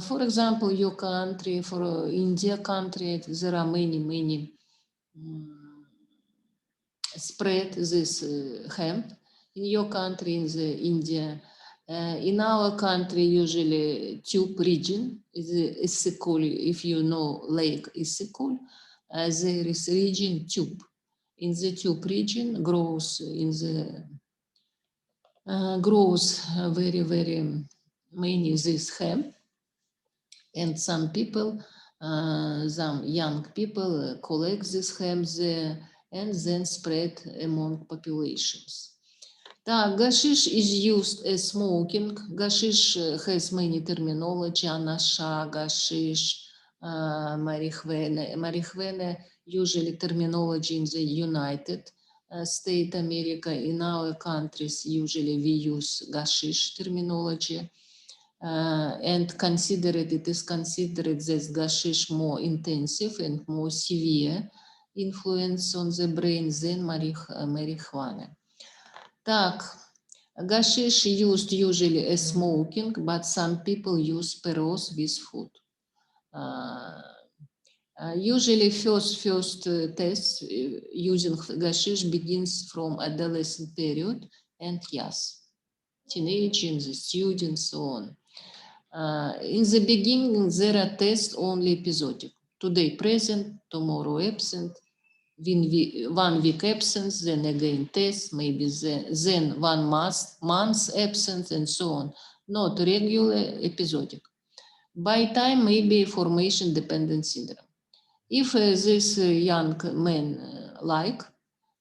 For example, your country, for India country, there are many spread this hemp. In your country, in the India, in our country, usually tube region is Issyk-Kul. If you know Lake Issyk-Kul, there is region tube. In the tube region grows very many this hemp, and some people, some young people collect this hemp there and then spread among populations. Gashish is used as smoking. Gashish has many terminology: anasha, gashish, marijuana. Marijuana usually terminology in the United States America. In our countries, usually we use gashish terminology. And it is considered that gashish more intensive and more severe influence on the brain than marijuana. Gashish used usually as smoking, but some people use peros with food. Usually first test using gashish begins from adolescent period and yes, teenagers, students, so on. In the beginning, there are tests only episodic. Today present, tomorrow absent, 1 week absence, then again test, maybe then 1 month absence, and so on. Not regular, episodic. By time, maybe formation dependent syndrome. If this young man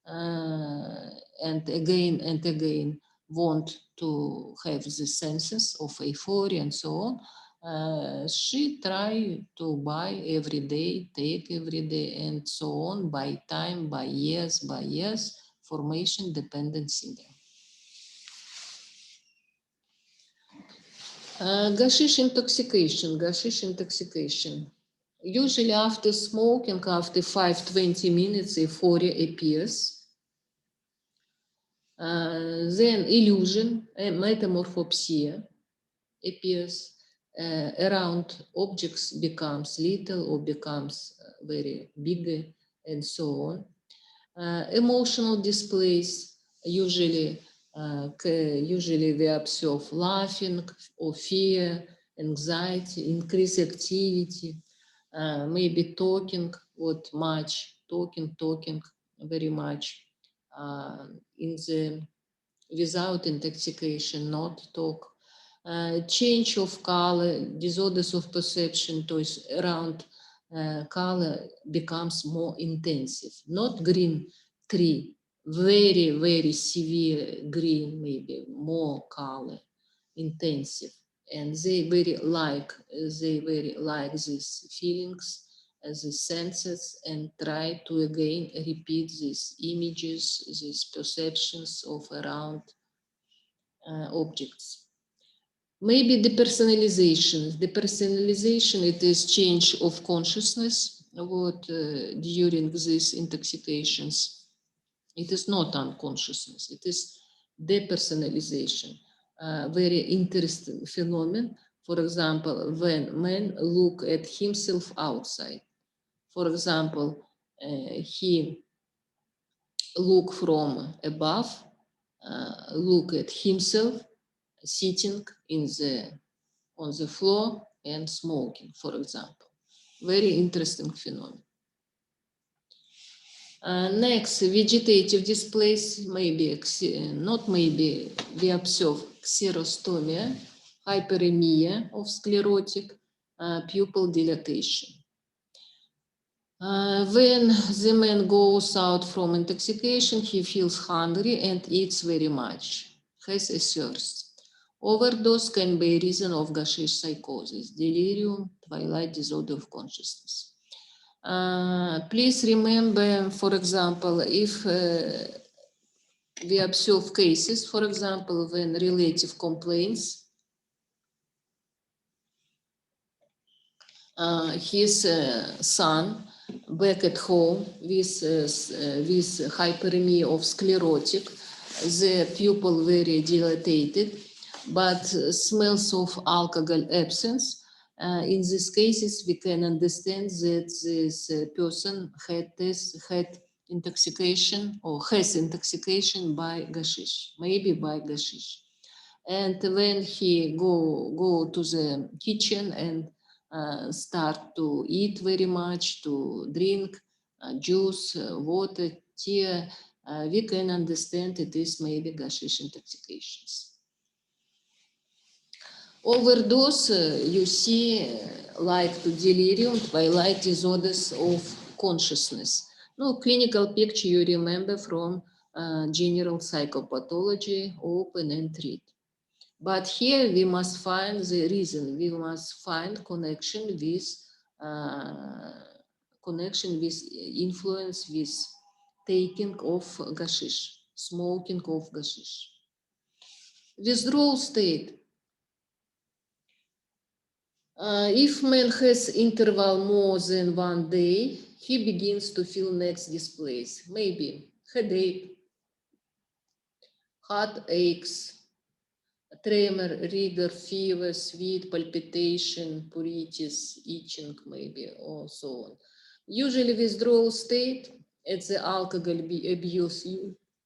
and again want to have the senses of euphoria and so on, she try to buy every day, take every day, and so on, by time, by years, formation dependent syndrome. Gashish intoxication. Usually after smoking, after 5-20 minutes, euphoria appears. Then illusion, metamorphopsia appears. Around objects becomes little or becomes very big, and so on. Emotional displays, usually we observe laughing or fear, anxiety, increased activity, maybe talking, talking very much, without intoxication, not talk. Change of color, disorders of perception, to around color becomes more intensive, not green tree, very severe green, maybe more color, intensive. And they very like these feelings, these senses, and try to again repeat these images, these perceptions of around objects. Maybe depersonalization. Depersonalization, it is change of consciousness during these intoxications. It is not unconsciousness, it is depersonalization. Very interesting phenomenon. For example, when man look at himself outside. For example, he look from above, look at himself sitting on the floor and smoking, for example. Very interesting phenomenon. Next, vegetative displays, we observe xerostomia, hyperemia of sclerotic, pupil dilatation. When the man goes out from intoxication, he feels hungry and eats very much, has a thirst. Overdose can be a reason of gashish psychosis, delirium, twilight disorder of consciousness. Please remember, for example, if we observe cases, for example, when relative complains, his son back at home with hyperemia of sclerotic, the pupil very dilated, but smells of alcohol absence. In these cases, we can understand that this person had intoxication or has intoxication by gashish, maybe by gashish. And when he go to the kitchen and start to eat very much, to drink juice, water, tea, we can understand it is maybe gashish intoxications. Overdose, you see, like to delirium, twilight disorders of consciousness. No clinical picture you remember from general psychopathology, open and treat. But here we must find the reason. We must find connection with influence with taking of gashish, smoking of gashish. Withdrawal state. If man has interval more than 1 day, he begins to feel next displays. Maybe headache, heart aches, tremor, rigor, fever, sweat, palpitation, pruritus, itching, maybe, or so on. Usually withdrawal state at the alcohol abuse,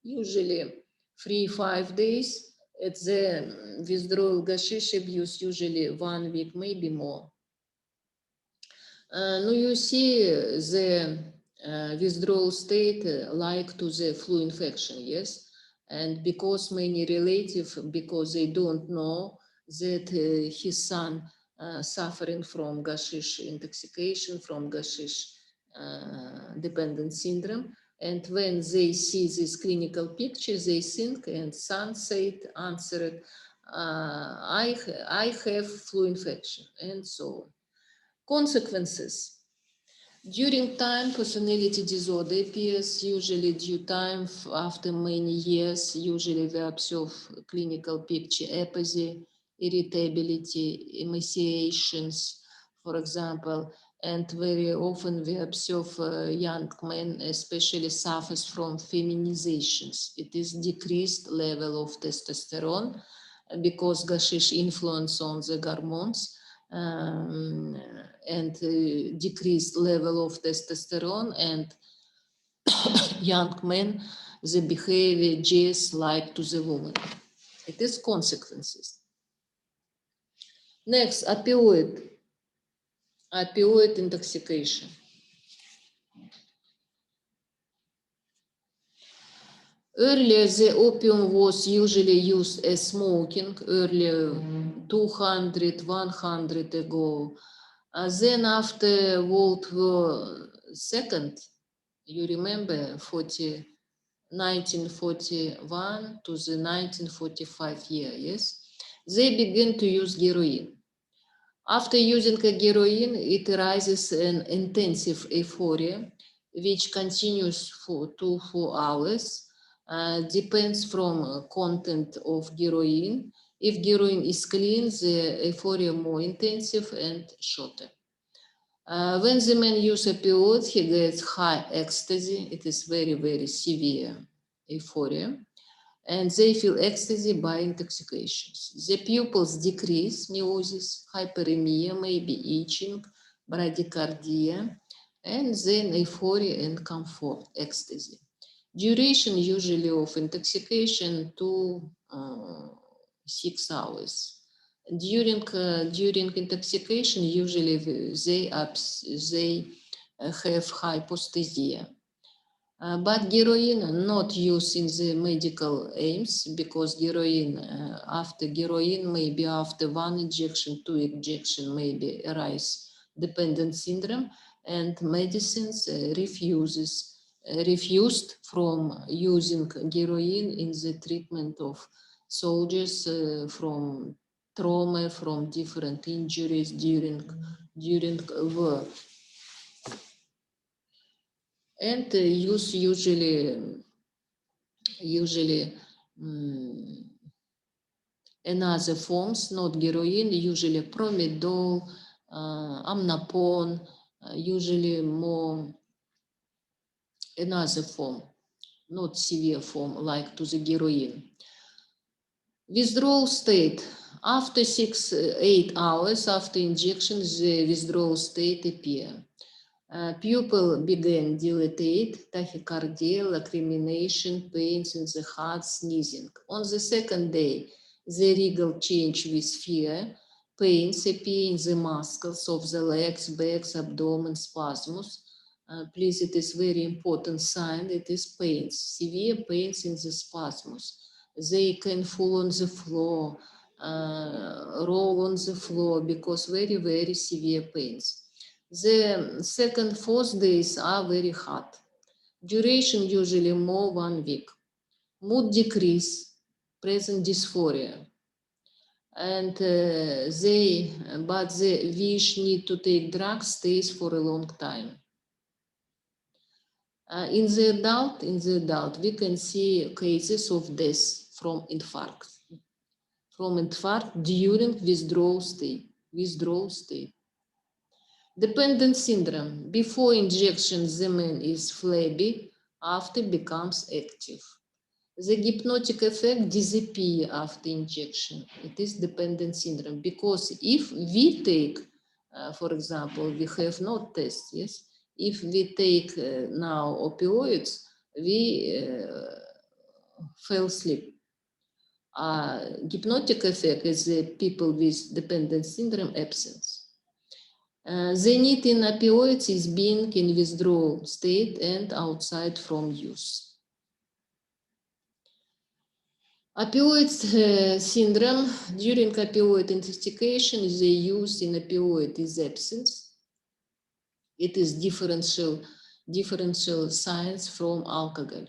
usually 3-5 days. At the withdrawal gashish abuse, usually 1 week, maybe more. Now you see the withdrawal state like to the flu infection, yes? And because many relatives, because they don't know that his son suffering from gashish intoxication, from gashish dependent syndrome. And when they see this clinical picture, they think, and son said, answered, I have flu infection, and so on. Consequences. During time, personality disorder appears, usually due time after many years. Usually we observe clinical picture, apathy, irritability, emaciations, for example, and very often we observe young men especially suffers from feminizations. It is decreased level of testosterone because gashish influence on the hormones, and decreased level of testosterone, and young men, the behavior just like to the woman. It is consequences. Next, opioid intoxication. Earlier, the opium was usually used as smoking, earlier 200, 100 ago. Then after World War II, you remember 1941 to the 1945 year, yes? They begin to use heroin. After using a heroin, it arises an intensive euphoria, which continues for 2-4 hours, depends from content of heroin. If heroin is clean, the euphoria more intensive and shorter. When the man uses opioids, he gets high ecstasy. It is very, very severe euphoria. And they feel ecstasy by intoxications. The pupils decrease, miosis, hyperemia, maybe itching, bradycardia, and then euphoria and comfort, ecstasy. Duration usually of intoxication 6 hours. During intoxication, usually they have hyposthesia. But heroin not used in the medical aims, because heroin, after heroin, maybe after 1 injection, 2 injection, maybe arise dependent syndrome, and medicines refused from using heroin in the treatment of soldiers from trauma, from different injuries during war. And use usually another forms, not heroin, usually promedol, amnapone, usually more another form, not severe form like to the heroin. Withdrawal state. After 6-8 hours after injection, the withdrawal state appear. Pupil began dilatate, tachycardia, lacrimination, pains in the heart, sneezing. On the second day, the regal change with fear, pains appear in the muscles of the legs, backs, abdomen, spasms. Please, it is very important sign, it is pains, severe pains in the spasms. They can fall on the floor, roll on the floor, because very, very severe pains. The second, fourth days are very hot. Duration usually more 1 week. Mood decrease, present dysphoria. And but the wish need to take drugs stays for a long time. In the adult, we can see cases of death from infarct. From infarct during withdrawal state. Dependent syndrome. Before injection, the man is flabby, after becomes active. The hypnotic effect disappears after injection. It is dependent syndrome, because if we take, for example, we have no test, yes? If we take now opioids, we fell asleep. Hypnotic effect is the people with dependent syndrome absence. The need in opioids is being in withdrawal state and outside from use. Opioid syndrome during opioid intoxication, the use in opioid is absence. It is differential signs from alcohol.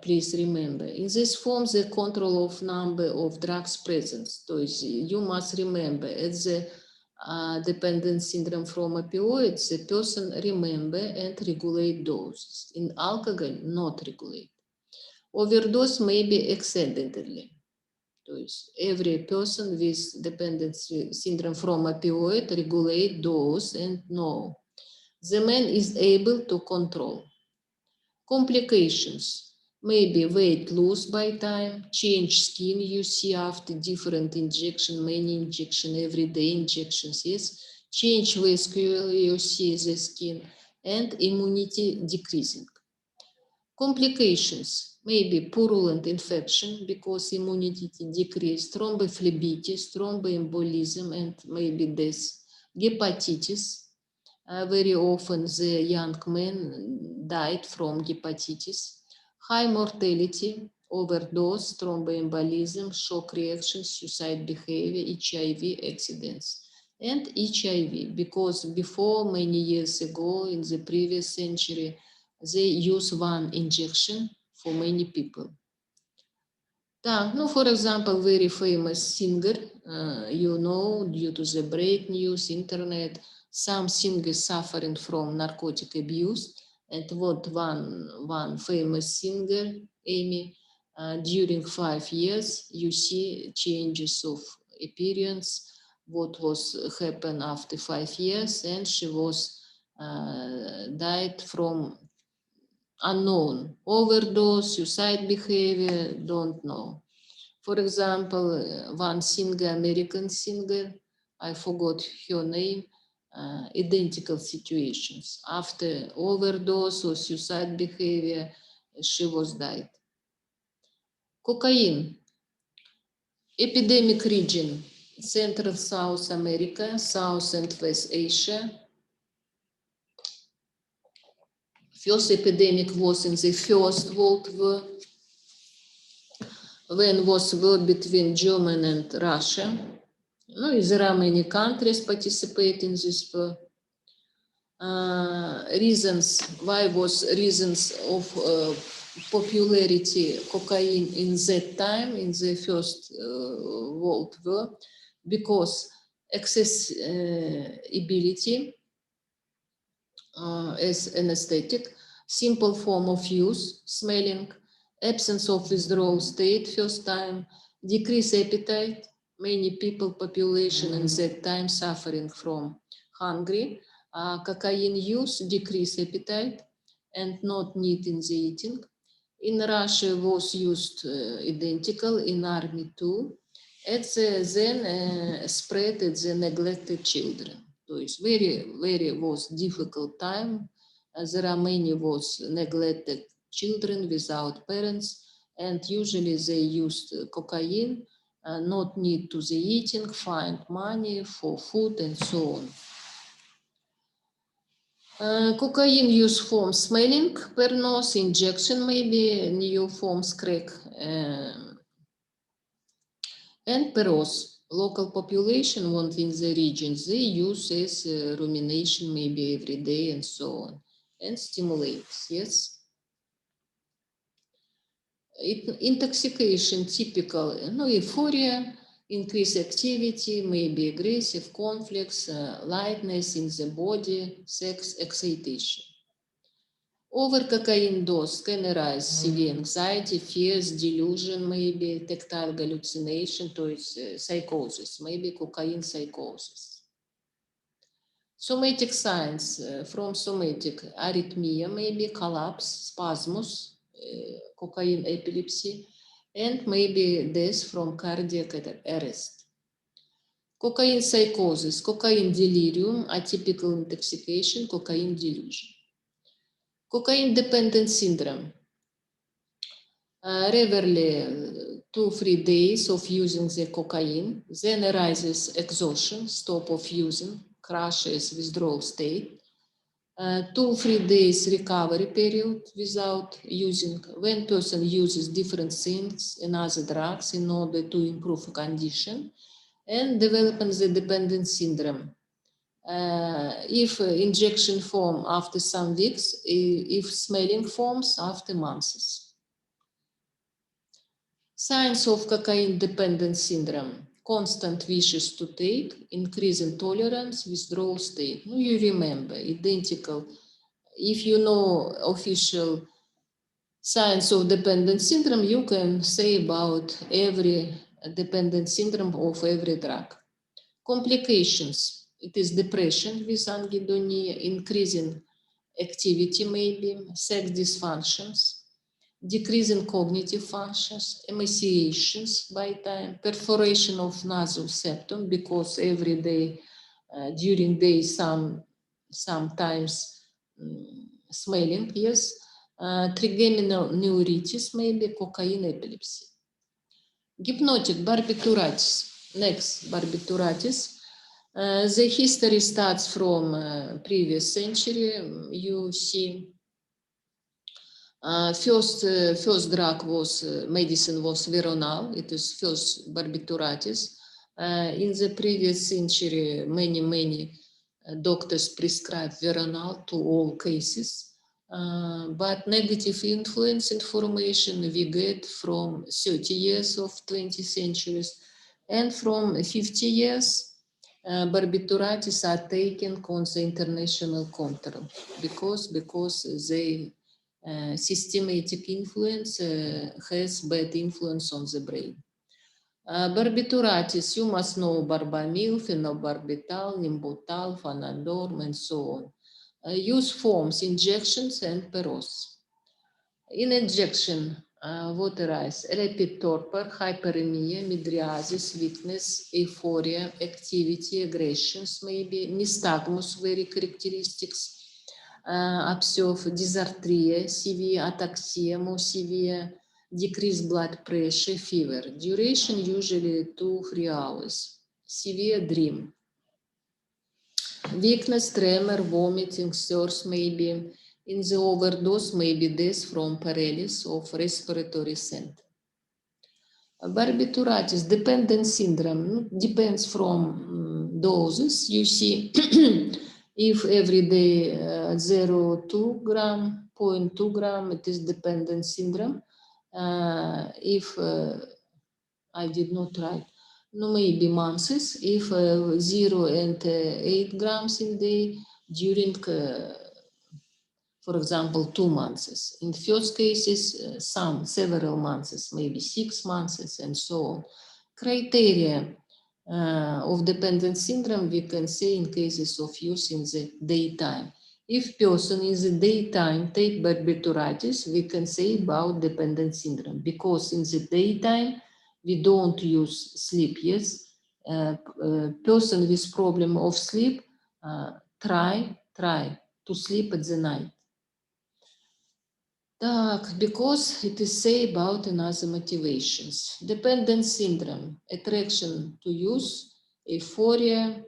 Please remember, in this form, the control of number of drugs present. So you must remember, at the dependent syndrome from opioids, the person remember and regulate doses. In alcohol, not regulate. Overdose may be accidentally. So every person with dependency syndrome from opioid regulate dose and know. The man is able to control. Complications. Maybe weight loss by time, change skin you see after different injection, many injection, everyday injections, yes. Change vascular you see the skin, and immunity decreasing. Complications, maybe purulent infection because immunity decreased, thrombophlebitis, thromboembolism, and maybe death. Hepatitis. Very often the young men died from hepatitis. High mortality, overdose, thromboembolism, shock reaction, suicide behavior, HIV accidents. And HIV, because before many years ago in the previous century, they use one injection for many people. For example, very famous singer, you know, due to the break news, internet, some singers suffering from narcotic abuse. And what one famous singer, Amy, during 5 years, you see changes of appearance, what was happened after 5 years, and she was died from unknown, overdose, suicide behavior, don't know. For example, one singer, American singer, I forgot her name, identical situations. After overdose or suicide behavior, she was died. Cocaine, epidemic region, Central South America, South and West Asia. First epidemic was in the First World War, when was war between Germany and Russia. There are many countries participate in this war. Reasons, why was reasons of popularity cocaine in that time, in the First World War? Because accessibility as anesthetic, simple form of use, smelling, absence of withdrawal state first time, decreased appetite, many people, population in that time suffering from hungry, cocaine use, decreased appetite, and not need in the eating. In Russia was used identical, in army too. Then spread at the neglected children. So it's very was difficult time. There are many was neglected children without parents, and usually they used cocaine, not need to the eating, find money for food and so on. Cocaine use form smelling per nose, injection maybe, new forms crack, and peros. Local population want in the regions, they use as rumination maybe every day and so on, and stimulates, yes. Intoxication, typical, euphoria, increased activity, maybe aggressive conflicts, lightness in the body, sex, excitation. Over cocaine dose can arise severe anxiety, fears, delusion, maybe tactile hallucination, to psychosis, maybe cocaine psychosis. Somatic signs from somatic arrhythmia, maybe collapse, spasmus, cocaine epilepsy, and maybe death from cardiac arrest. Cocaine psychosis, cocaine delirium, atypical intoxication, cocaine delusion. Cocaine dependent syndrome. Rarely 2-3 days of using the cocaine, then arises exhaustion, stop of using, crashes, withdrawal state. 2-3 days recovery period without using, when person uses different things and other drugs in order to improve condition, and developing the dependent syndrome. If injection form after some weeks, if smelling forms after months. Signs of cocaine dependent syndrome: constant wishes to take, increase in tolerance, withdrawal state. You remember, identical. If you know official signs of dependent syndrome, you can say about every dependent syndrome of every drug. Complications: it is depression with anhedonia, increasing activity maybe, sex dysfunctions, decrease in cognitive functions, emaciations by time, perforation of nasal septum because every day, during day, sometimes smelling, yes, trigeminal neuritis, maybe cocaine epilepsy. Hypnotic barbituratis. Next, barbituratis. The history starts from previous century. You see, first drug was, medicine was Veronal. It is first barbituratis. In the previous century, many doctors prescribed Veronal to all cases. But negative influence information we get from 30 years of 20th centuries, and from 50 years, barbiturates are taken on the international control because they systematic influence has bad influence on the brain. Barbiturates, you must know barbamil, phenobarbital, nimbutal, fanadorm, and so on. Use forms, injections, and peros. In injection, what arise? Rapid torpor, hyperemia, mydriasis, weakness, euphoria, activity, aggressions, maybe nystagmus, very characteristics. Observe dysarthria, severe ataxia, more severe, decreased blood pressure, fever. Duration usually 2-3 hours. Severe dream. Weakness, tremor, vomiting, thirst maybe. In the overdose, maybe death from paralysis of respiratory center. Barbituratis dependent syndrome depends from doses. You see, if every day 0.2 gram, 0.2 gram, it is dependent syndrome. If I did not write, no, maybe months. If 0 and 8 grams in day during, for example, 2 months. In first cases, several months, maybe 6 months, and so on. Criteria of dependent syndrome, we can say in cases of use in the daytime. If person in the daytime take barbituratis, we can say about dependent syndrome, because in the daytime we don't use sleep. Yes, person with problem of sleep try to sleep at the night. Because it is say about another motivations. Dependent syndrome, attraction to use, euphoria,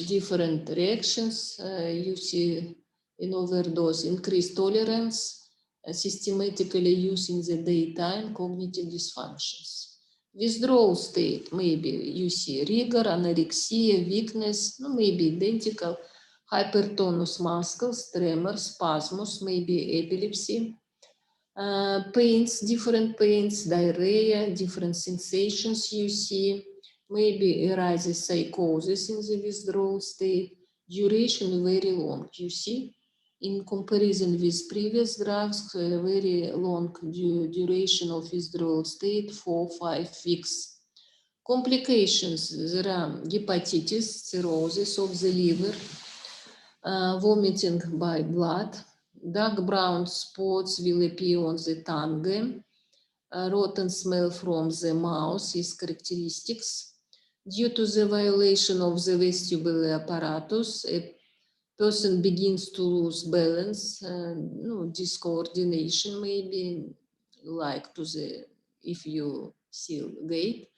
different reactions you see in overdose, increased tolerance, systematically used in the daytime, cognitive dysfunctions. Withdrawal state, maybe you see rigor, anorexia, weakness, maybe identical, hypertonus muscles, tremors, spasms, maybe epilepsy, pains, different pains, diarrhea, different sensations you see, maybe arises psychosis in the withdrawal state, duration very long, you see, in comparison with previous drugs, very long duration of withdrawal state, 4-5 weeks. Complications, there are hepatitis, cirrhosis of the liver, vomiting by blood, dark brown spots will appear on the tongue, rotten smell from the mouth is characteristics. Due to the violation of the vestibular apparatus, a person begins to lose balance, discoordination maybe, like to the, if you see gait,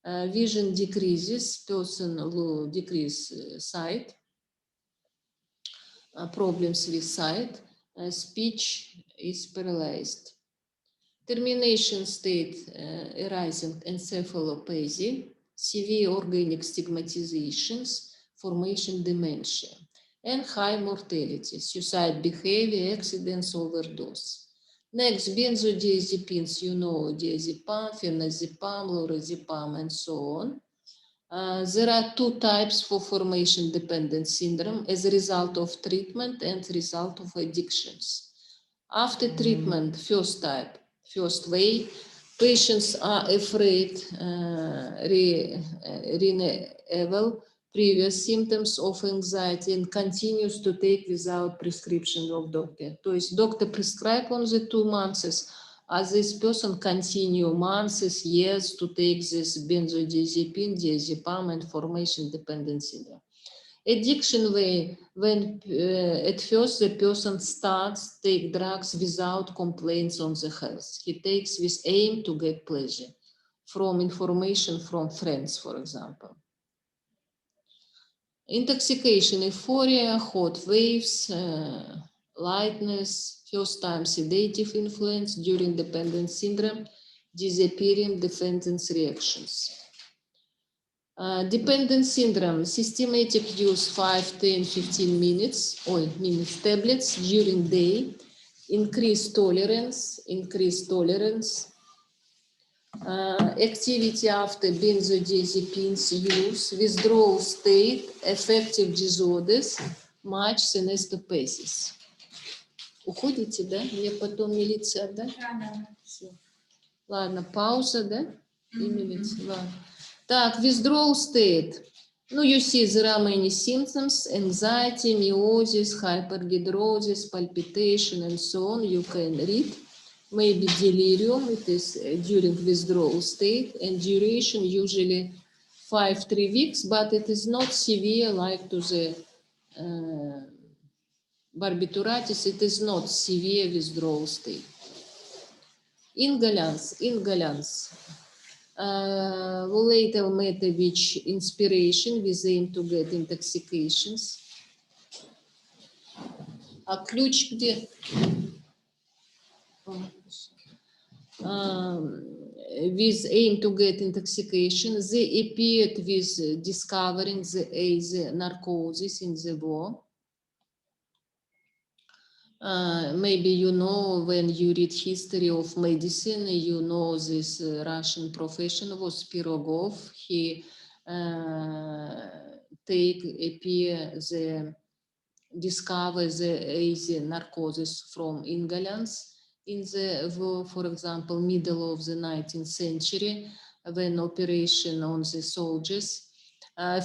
Vision decreases, person will decrease sight, problems with sight, speech is paralyzed. Termination state, arising encephalopathy, severe organic stigmatizations, formation dementia, and high mortality, suicide behavior, accidents, overdose. Next, benzodiazepines, you know, diazepam, phenazepam, lorazepam, and so on. There are two types for formation-dependent syndrome as a result of treatment and result of addictions. After treatment, first type, first way, patients are afraid renewal previous symptoms of anxiety and continues to take without prescription of doctor. То есть doctor prescribe on the 2 months, as this person continue months, years to take this benzodiazepine, diazepam, and formation-dependent syndrome. Addiction way, when at first the person starts take drugs without complaints on the health. He takes with aim to get pleasure from information from friends, for example. Intoxication, euphoria, hot waves, lightness, first time sedative influence during dependent syndrome, disappearing dependence reactions. Dependent syndrome, systematic use 5, 10, 15 minutes tablets during day, increased tolerance, activity after benzodiazepines use, withdrawal state, affective disorders, much synestopathies. Уходите, да? Мне потом милиция отдать? Да. Все. Ладно, пауза, да? И милиция, ладно. Так, withdrawal state. No, you see there are many symptoms, anxiety, meiosis, hyperhidrosis, palpitation, and so on. You can read. Maybe delirium, it is during withdrawal state, and duration usually 5-3 weeks, but it is not severe like to the barbituratis, it is not severe withdrawal state. Ingalants. Volatile matter which inspiration with aim to get intoxications. А ключ где? With aim to get intoxication, they appeared with discovering the narcosis in the war. Maybe you know, when you read history of medicine, you know this Russian professional was Pirogov. He discover the narcosis from inhalants in the, for example, middle of the 19th century, when operation on the soldiers.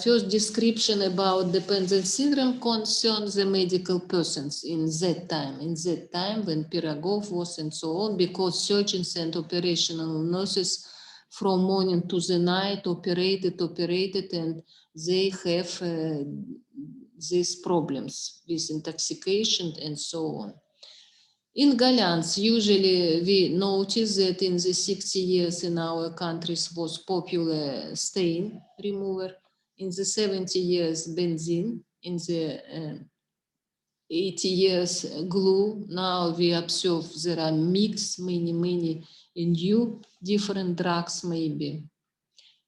First description about dependent syndrome concerns the medical persons in that time when Pirogov was and so on, because surgeons and operational nurses from morning to the night operated, and they have these problems with intoxication and so on. Inhalants, usually we notice that in the 60 years in our countries was popular stain remover. In the 70 years, benzene. In the 80 years, glue. Now we observe there are many new different drugs maybe.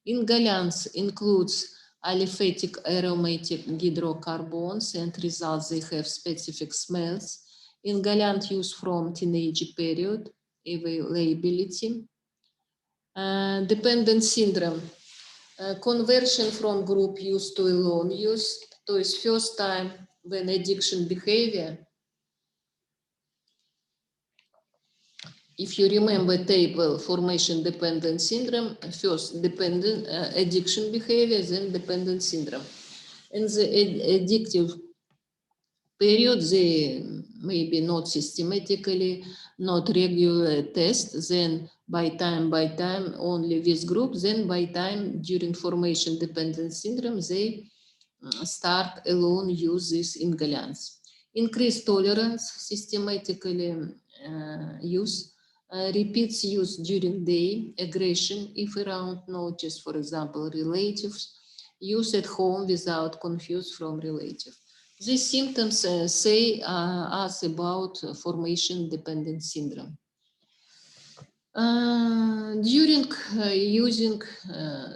Inhalants includes aliphatic aromatic hydrocarbons, and results they have specific smells. Inhalant use from teenage period, availability. Dependent syndrome. Conversion from group use to alone use, то есть first time when addiction behavior. If you remember table formation dependent syndrome, first dependent addiction behavior, then dependent syndrome. In the addictive period, they maybe not systematically, not regular test, then by time only with group, then by time during formation dependent syndrome, they start alone use these inhalants. Increased tolerance, systematically use, Repeats use during day, aggression if around notice, for example, relatives, use at home without confused from relative. These symptoms say us about formation dependent syndrome. During using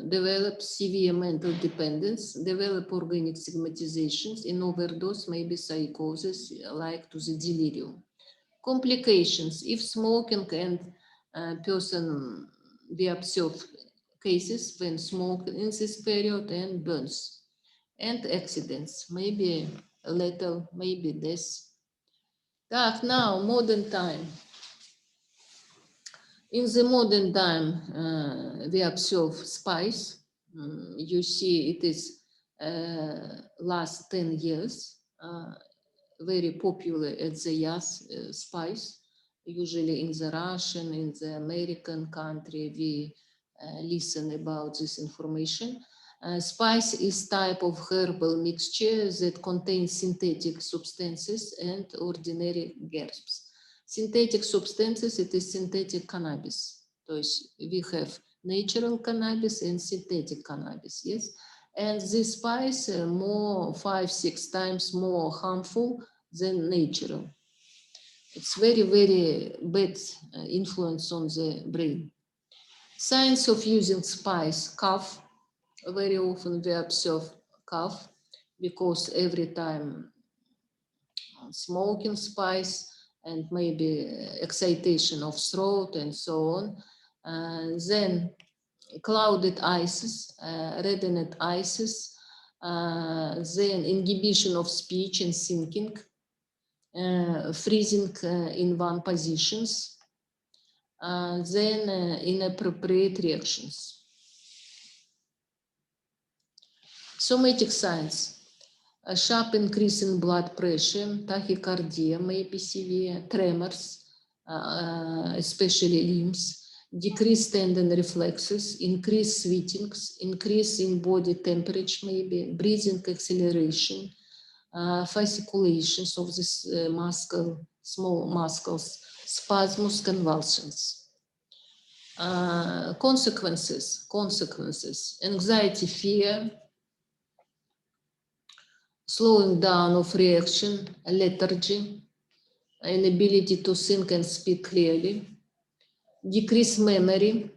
develop severe mental dependence, develop organic stigmatizations, in overdose maybe psychosis like to the delirium. Complications, if smoking and person, we observe cases when smoke in this period and burns. And accidents, maybe lethal, maybe death. Now, modern time. In the modern time, we observe spice. You see it is last 10 years, very popular at the youth, spice. Usually in the Russian, in the American country, we listen about this information. Spice is type of herbal mixture that contains synthetic substances and ordinary herbs. Synthetic substances, it is synthetic cannabis. So we have natural cannabis and synthetic cannabis, yes? And this spice more 5-6 times more harmful than natural. It's very, very bad influence on the brain. Signs of using spice, cough. Very often we observe cough because every time smoking spice and maybe excitation of throat and so on. Then clouded eyes, reddened eyes, then inhibition of speech and thinking, freezing in one positions, then inappropriate reactions. Somatic signs. A sharp increase in blood pressure, tachycardia may be severe, tremors, especially limbs, decreased tendon reflexes, increased sweatings, increase in body temperature maybe, breathing acceleration, fasciculations of this muscle, small muscles, spasms, convulsions. Consequences, anxiety, fear, slowing down of reaction, lethargy, inability to think and speak clearly, decreased memory,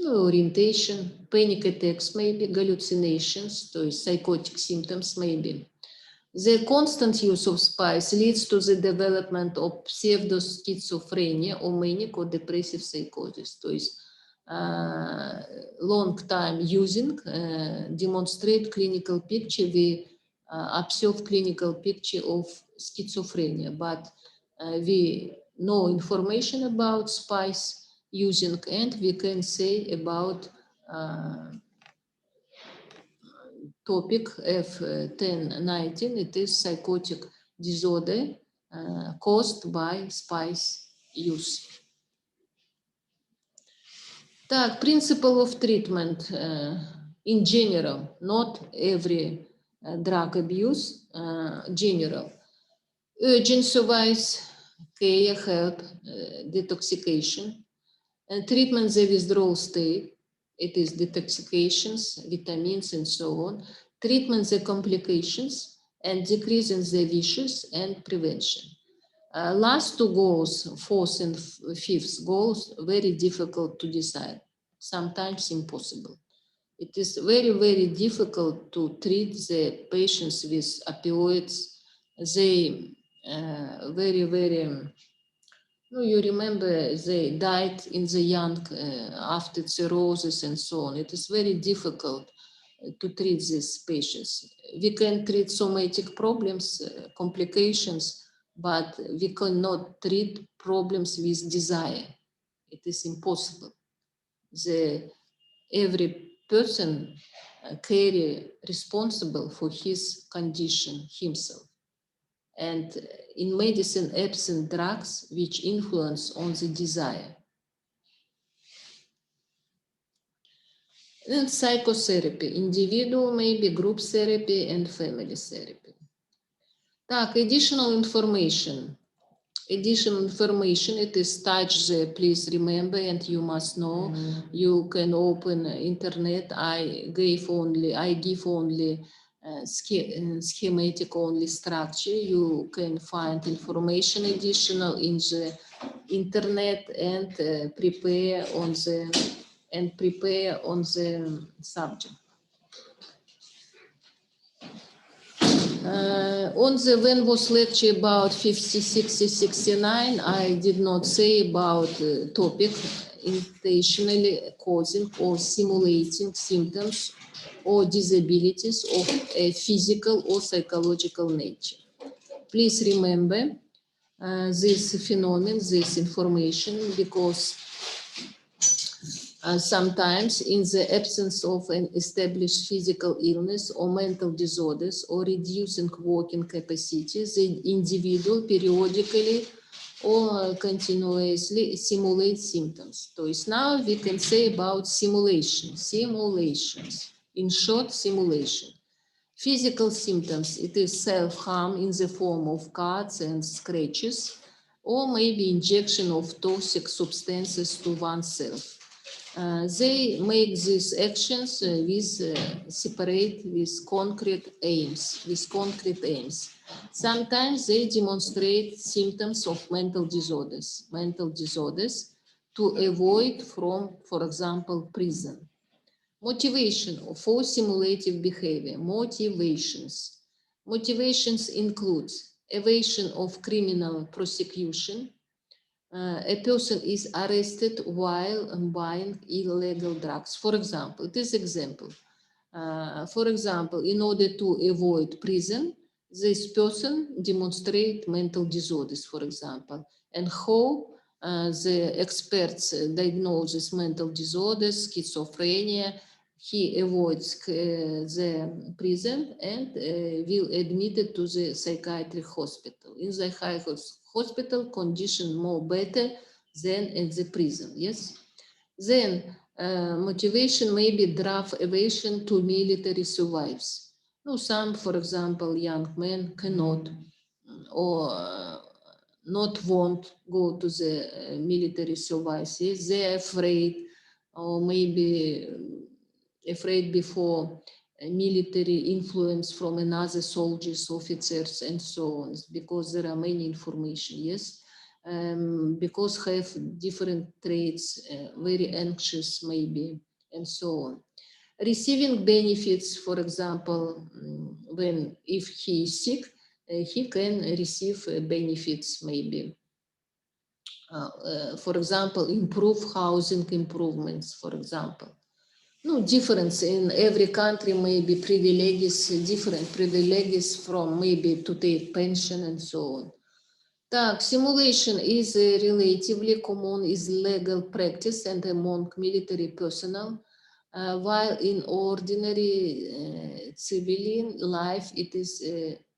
orientation, panic attacks maybe, hallucinations, so psychotic symptoms maybe. The constant use of spice leads to the development of pseudo-schizophrenia or manic or depressive psychosis. So long time using demonstrate clinical picture. We observe clinical picture of schizophrenia, but we know information about spice using, and we can say about topic F1019, it is psychotic disorder caused by spice use. Principle of treatment in general, not every drug abuse, general. Urgency-wise, care, help, detoxication, and treatment the withdrawal state. It is detoxifications, vitamins, and so on. Treatment the complications and decrease in the wishes and prevention. Last two goals, fourth and fifth goals, very difficult to decide, sometimes impossible. It is very, very difficult to treat the patients with opioids. They very, very, you remember they died in the young after cirrhosis and so on. It is very difficult to treat these patients. We can treat somatic problems, complications, but we cannot treat problems with desire. It is impossible. Every person carry responsible for his condition himself. And in medicine, absent drugs which influence on the desire. And psychotherapy, individual maybe, group therapy, and family therapy. Additional information. Additional information, it is touch there, please remember, and you must know, you can open internet. I give only schematic only structure. You can find information additional in the internet and prepare on the subject. On the when was lecture about 50, 60, 69, I did not say about topic intentionally causing or simulating symptoms or disabilities of a physical or psychological nature. Please remember this phenomenon, this information, because sometimes in the absence of an established physical illness or mental disorders or reducing working capacity, the individual periodically or continuously simulates symptoms. So now we can say about simulations. In short, simulation. Physical symptoms, it is self-harm in the form of cuts and scratches, or maybe injection of toxic substances to oneself. They make these actions with concrete aims. Sometimes they demonstrate symptoms of mental disorders to avoid from, for example, prison. Motivation for simulative behavior. Motivations include evasion of criminal prosecution. A person is arrested while buying illegal drugs. For example, in order to avoid prison, this person demonstrate mental disorders, for example, and how the experts diagnose this mental disorders, schizophrenia. He avoids the prison and will admitted to the psychiatric hospital. In the hospital, condition more better than at the prison. Yes. Then motivation may be drug evasion to military survives. No, some, for example, young men cannot or not want go to the military service. Yes, they're afraid, or maybe afraid before military influence from another soldiers, officers, and so on, because there are many information. Yes. Because have different traits, very anxious maybe, and so on. Receiving benefits, for example, if he is sick, he can receive benefits maybe. For example, improve housing improvements, for example. No difference in every country, maybe privileges, different privileges from maybe to take pension and so on. Simulation is relatively common, is legal practice and among military personnel, while in ordinary civilian life it is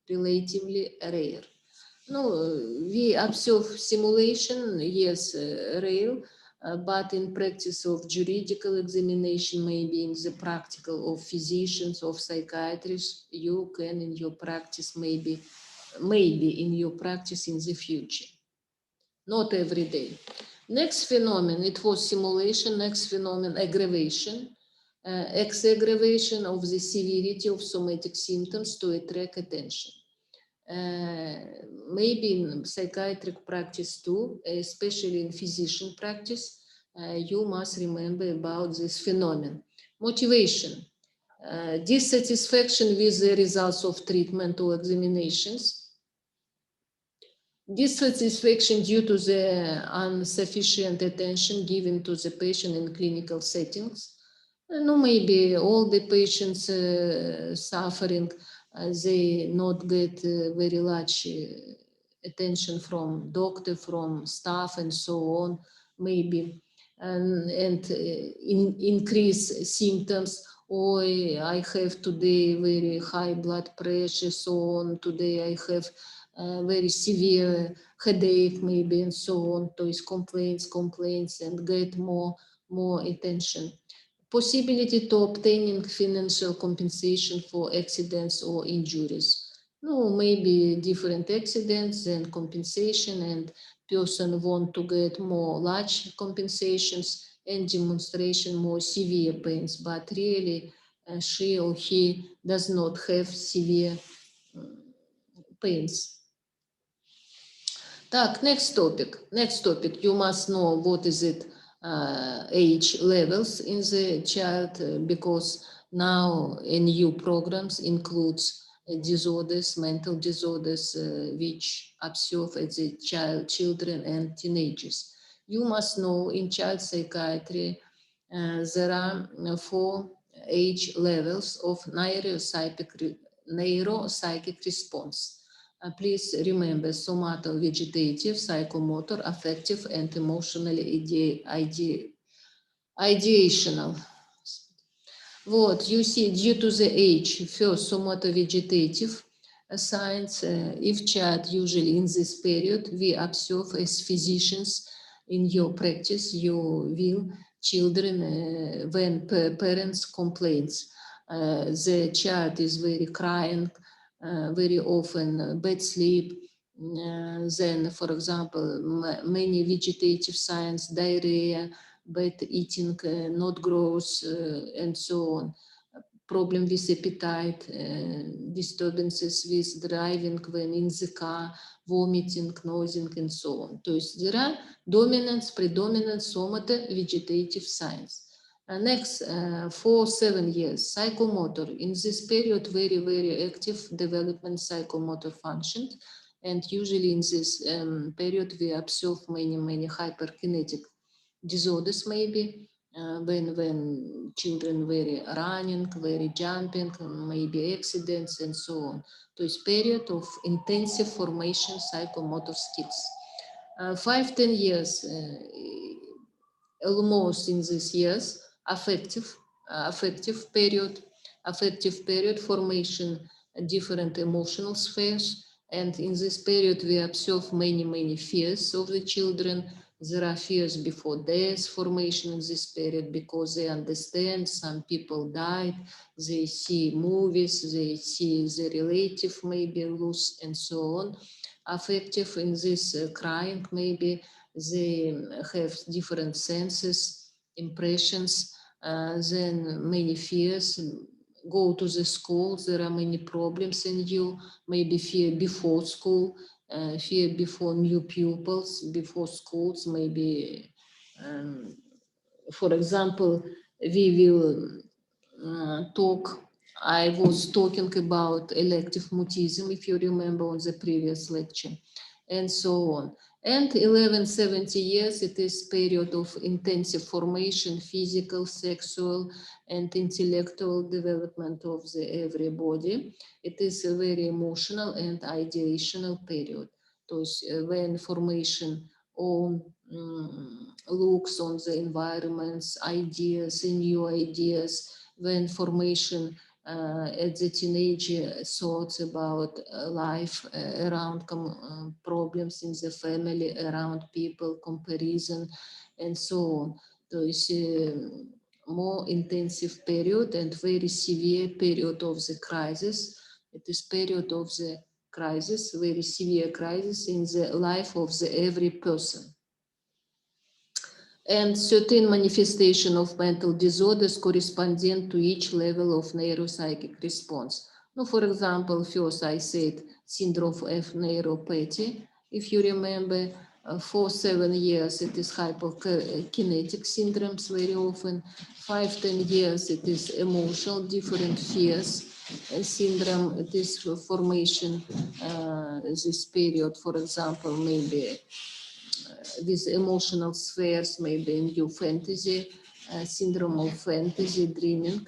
relatively rare. No, we observe simulation, yes, rare, but in practice of juridical examination, maybe in the practical of physicians, of psychiatrists, you can in your practice maybe in your practice in the future. Not every day. Next phenomenon, it was simulation. Next phenomenon, aggravation. Aggravation of the severity of somatic symptoms to attract attention. Maybe in psychiatric practice too, especially in physician practice, you must remember about this phenomenon. Motivation. Dissatisfaction with the results of treatment or examinations. Dissatisfaction due to the insufficient attention given to the patient in clinical settings. No, maybe all the patients suffering, they not get very large attention from doctor, from staff, and so on, maybe, and increase symptoms. Oh, I have today very high blood pressure, so on. Today I have very severe headache, maybe, and so on. So it's complaints, and get more attention. Possibility to obtaining financial compensation for accidents or injuries. No, maybe different accidents and compensation, and person want to get more large compensations and demonstration more severe pains, but really she or he does not have severe pains. Так, next topic. Next topic. You must know what is it age levels in the child because now a new programs includes disorders, mental disorders, which observe at the children and teenagers. You must know in child psychiatry there are 4 age levels of neuropsychic response. Please remember somato-vegetative, psychomotor, affective, and emotionally ideational. What you see due to the age, first somato-vegetative signs, if child usually in this period, we observe as physicians in your practice, you will children when parents complains. The child is very crying, very often bad sleep. Then, for example, many vegetative signs, diarrhea, bad eating, not growth, and so on. Problem with appetite, disturbances with driving when in the car, vomiting, nausea, and so on. То есть there are predominant somato-vegetative signs. Next, 4-7 years, psychomotor. In this period, very active development psychomotor functions. And usually in this period, we observe many hyperkinetic disorders maybe, when children very running, very jumping, maybe accidents and so on. So it's period of intensive formation psychomotor skills. 5-10 years, almost in these years, affective period formation, different emotional spheres. And in this period, we observe many fears of the children. There are fears before death formation in this period because they understand some people died, they see movies, they see the relative maybe lose and so on. Affective in this crying maybe they have different senses, impressions, then many fears. Go to the school, there are many problems in you, maybe fear before school, fear before new pupils, before schools, maybe, for example, we will talk, I was talking about elective mutism, if you remember on the previous lecture, and so on. And 11-70 years, it is period of intensive formation, physical, sexual, and intellectual development of the everybody. It is a very emotional and ideational period. So when formation on looks on the environments, ideas, new ideas, when formation at the teenager thoughts about life around problems in the family, around people, comparison, and so on. So it's a more intensive period and very severe period of the crisis. It is period of the crisis, very severe crisis in the life of the every person. And certain manifestation of mental disorders corresponding to each level of neuropsychic response. Now, for example, first I said syndrome of neuropathy. If you remember, for 7 years it is hyperkinetic syndromes very often. 5-10 years it is emotional, different fears syndrome. It is formation this period, for example, maybe with emotional spheres, maybe new fantasy, syndrome of fantasy dreaming.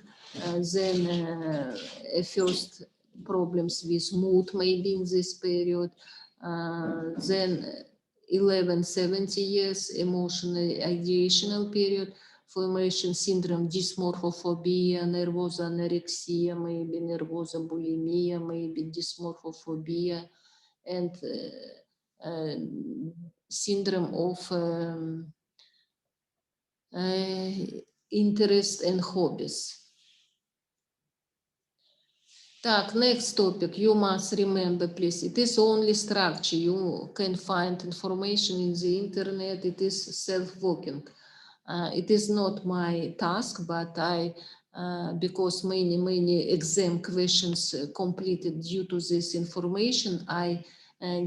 Then first problems with mood maybe in this period. Then 11-70 years emotional ideational period, formation syndrome, dysmorphophobia, nervosa anorexia, maybe nervosa bulimia, maybe dysmorphophobia, and syndrome of interest and hobbies. Next topic, you must remember, please, it is only structure. You can find information in the internet. It is self-working. It is not my task, but because many exam questions completed due to this information, I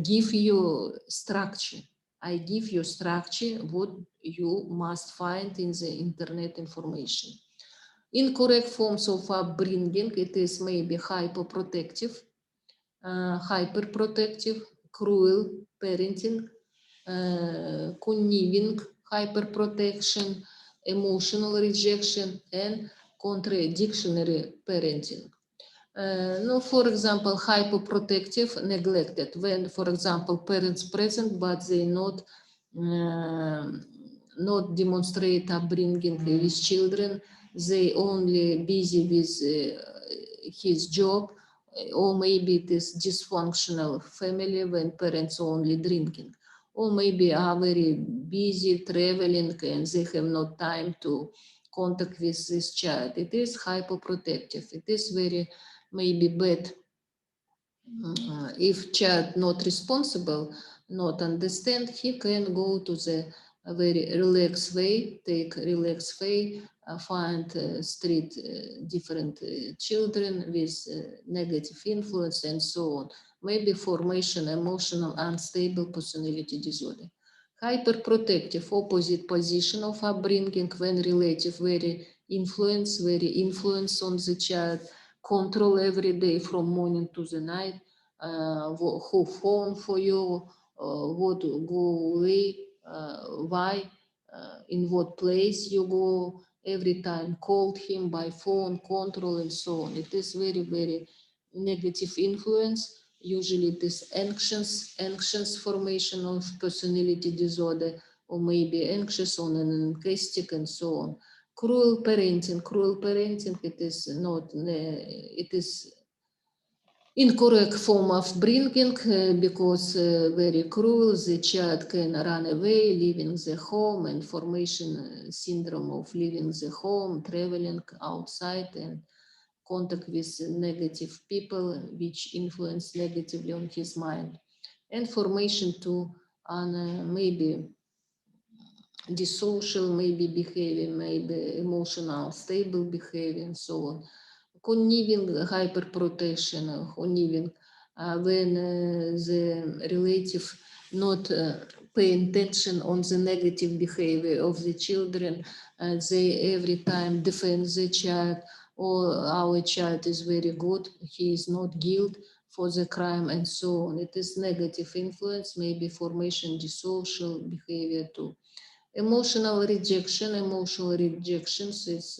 give you structure. I give you structure what you must find in the internet information. Incorrect forms of upbringing, it is maybe hyperprotective, cruel parenting, conniving hyperprotection, emotional rejection, and contradictory parenting. No, for example, hyperprotective, neglected, when, for example, parents present, but they not demonstrate upbringing with children, they only busy with his job, or maybe it is dysfunctional family when parents only drinking, or maybe are very busy traveling and they have no time to contact with this child. It is hyperprotective. It is very maybe bad if child not responsible, not understand, he can go to the very relaxed way, take relaxed way, find street different children with negative influence and so on. Maybe formation emotional unstable personality disorder. Hyperprotective, opposite position of upbringing when relative very influence on the child, control every day from morning to the night, who phone for you, what go away, why, in what place you go, every time called him by phone, control and so on. It is very negative influence. Usually it is anxious formation of personality disorder, or maybe anxious on an anxiety and so on. Cruel parenting, it is not, it is incorrect form of bringing because very cruel, the child can run away, leaving the home, and formation syndrome of leaving the home, traveling outside and contact with negative people which influence negatively on his mind, and formation to maybe disocial maybe behavior, maybe emotional stable behavior and so on. Conniving hyperprotection, conniving when the relative not pay attention on the negative behavior of the children, they every time defend the child, or our child is very good, he is not guilty for the crime and so on. It is negative influence, maybe formation disocial behavior too. Emotional rejections is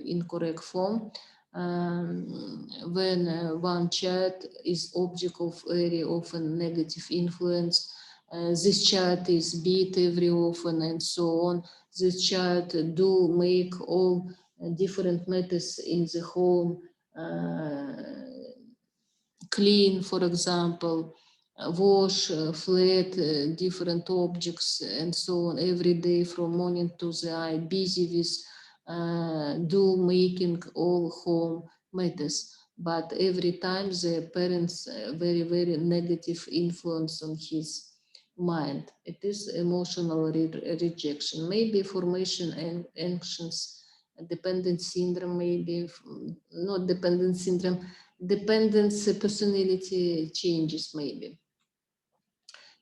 incorrect form. When one child is object of very often negative influence, this child is beat every often and so on. This child do make all different matters in the home clean, for example, wash, flat, different objects and so on every day from morning to the eye, busy with do making all home matters. But every time the parents very negative influence on his mind. It is emotional rejection, maybe formation and anxious dependent syndrome, maybe not dependent syndrome, dependence personality changes maybe.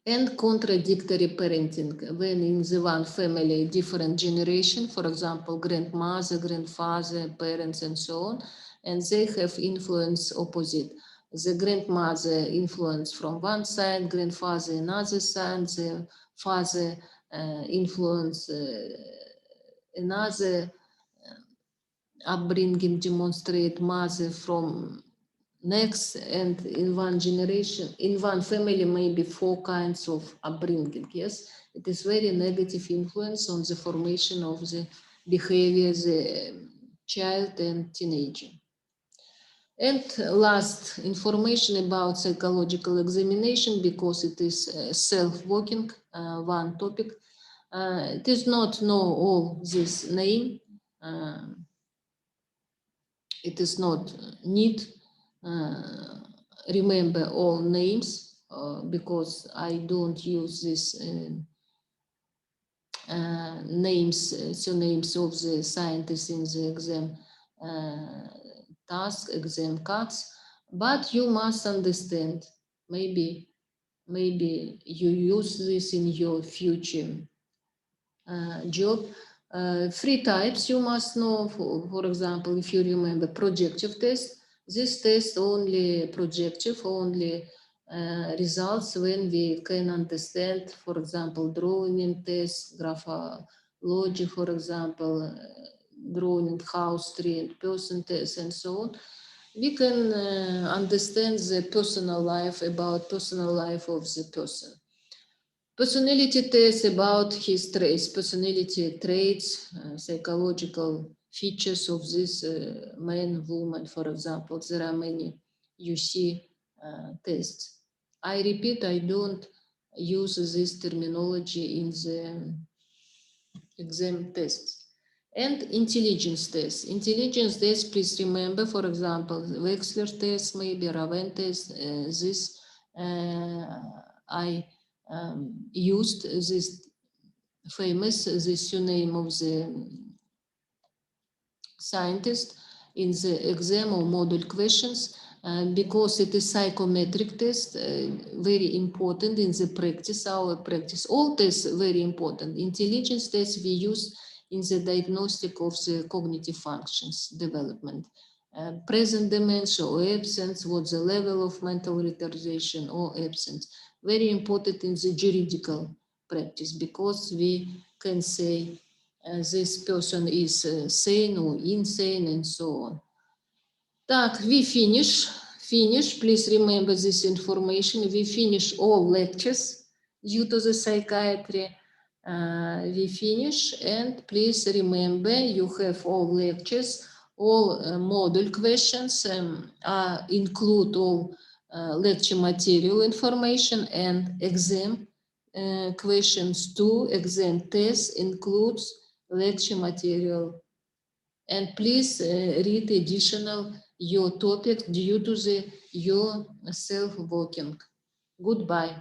And contradictory parenting, when in the one family different generation, for example grandmother, grandfather, parents and so on, and they have influence opposite. The grandmother influence from one side, grandfather another side, the father influence another upbringing, demonstrate mother from next, and in one generation, in one family, maybe 4 kinds of upbringing. Yes, it is very negative influence on the formation of the behavior, the child and teenager. And last, information about psychological examination, because it is self-working, one topic. It is not know all this name. It is not need remember all names because I don't use this names, surnames of the scientists in the exam task, exam cards, but you must understand, maybe you use this in your future job. Three types you must know. For example, if you remember projective test, this test only projective, only results when we can understand, for example, drawing test, graphology, for example, drawing house, tree, and person test, and so on. We can understand the personal life, about personal life of the person. Personality test about his traits, personality traits, psychological features of this man, woman, for example. There are many you see tests. I repeat, I don't use this terminology in the exam tests. And intelligence test. Intelligence test, please remember, for example, Wechsler test, maybe Raven test, this I used this famous, this surname of the scientist in the exam or model questions because it is psychometric test, very important in the practice, our practice. All tests very important. Intelligence tests we use in the diagnostic of the cognitive functions development. Present dementia or absence, what's the level of mental retardation or absence. Very important in the juridical practice because we can say this person is sane or insane and so on. Так, we finish. Please remember this information. We finish all lectures due to the psychiatry. We finish, and please remember you have all lectures, all model questions include all lecture material information, and exam questions too. Exam test includes lecture material. And please read additional your topic due to your self-working. Goodbye.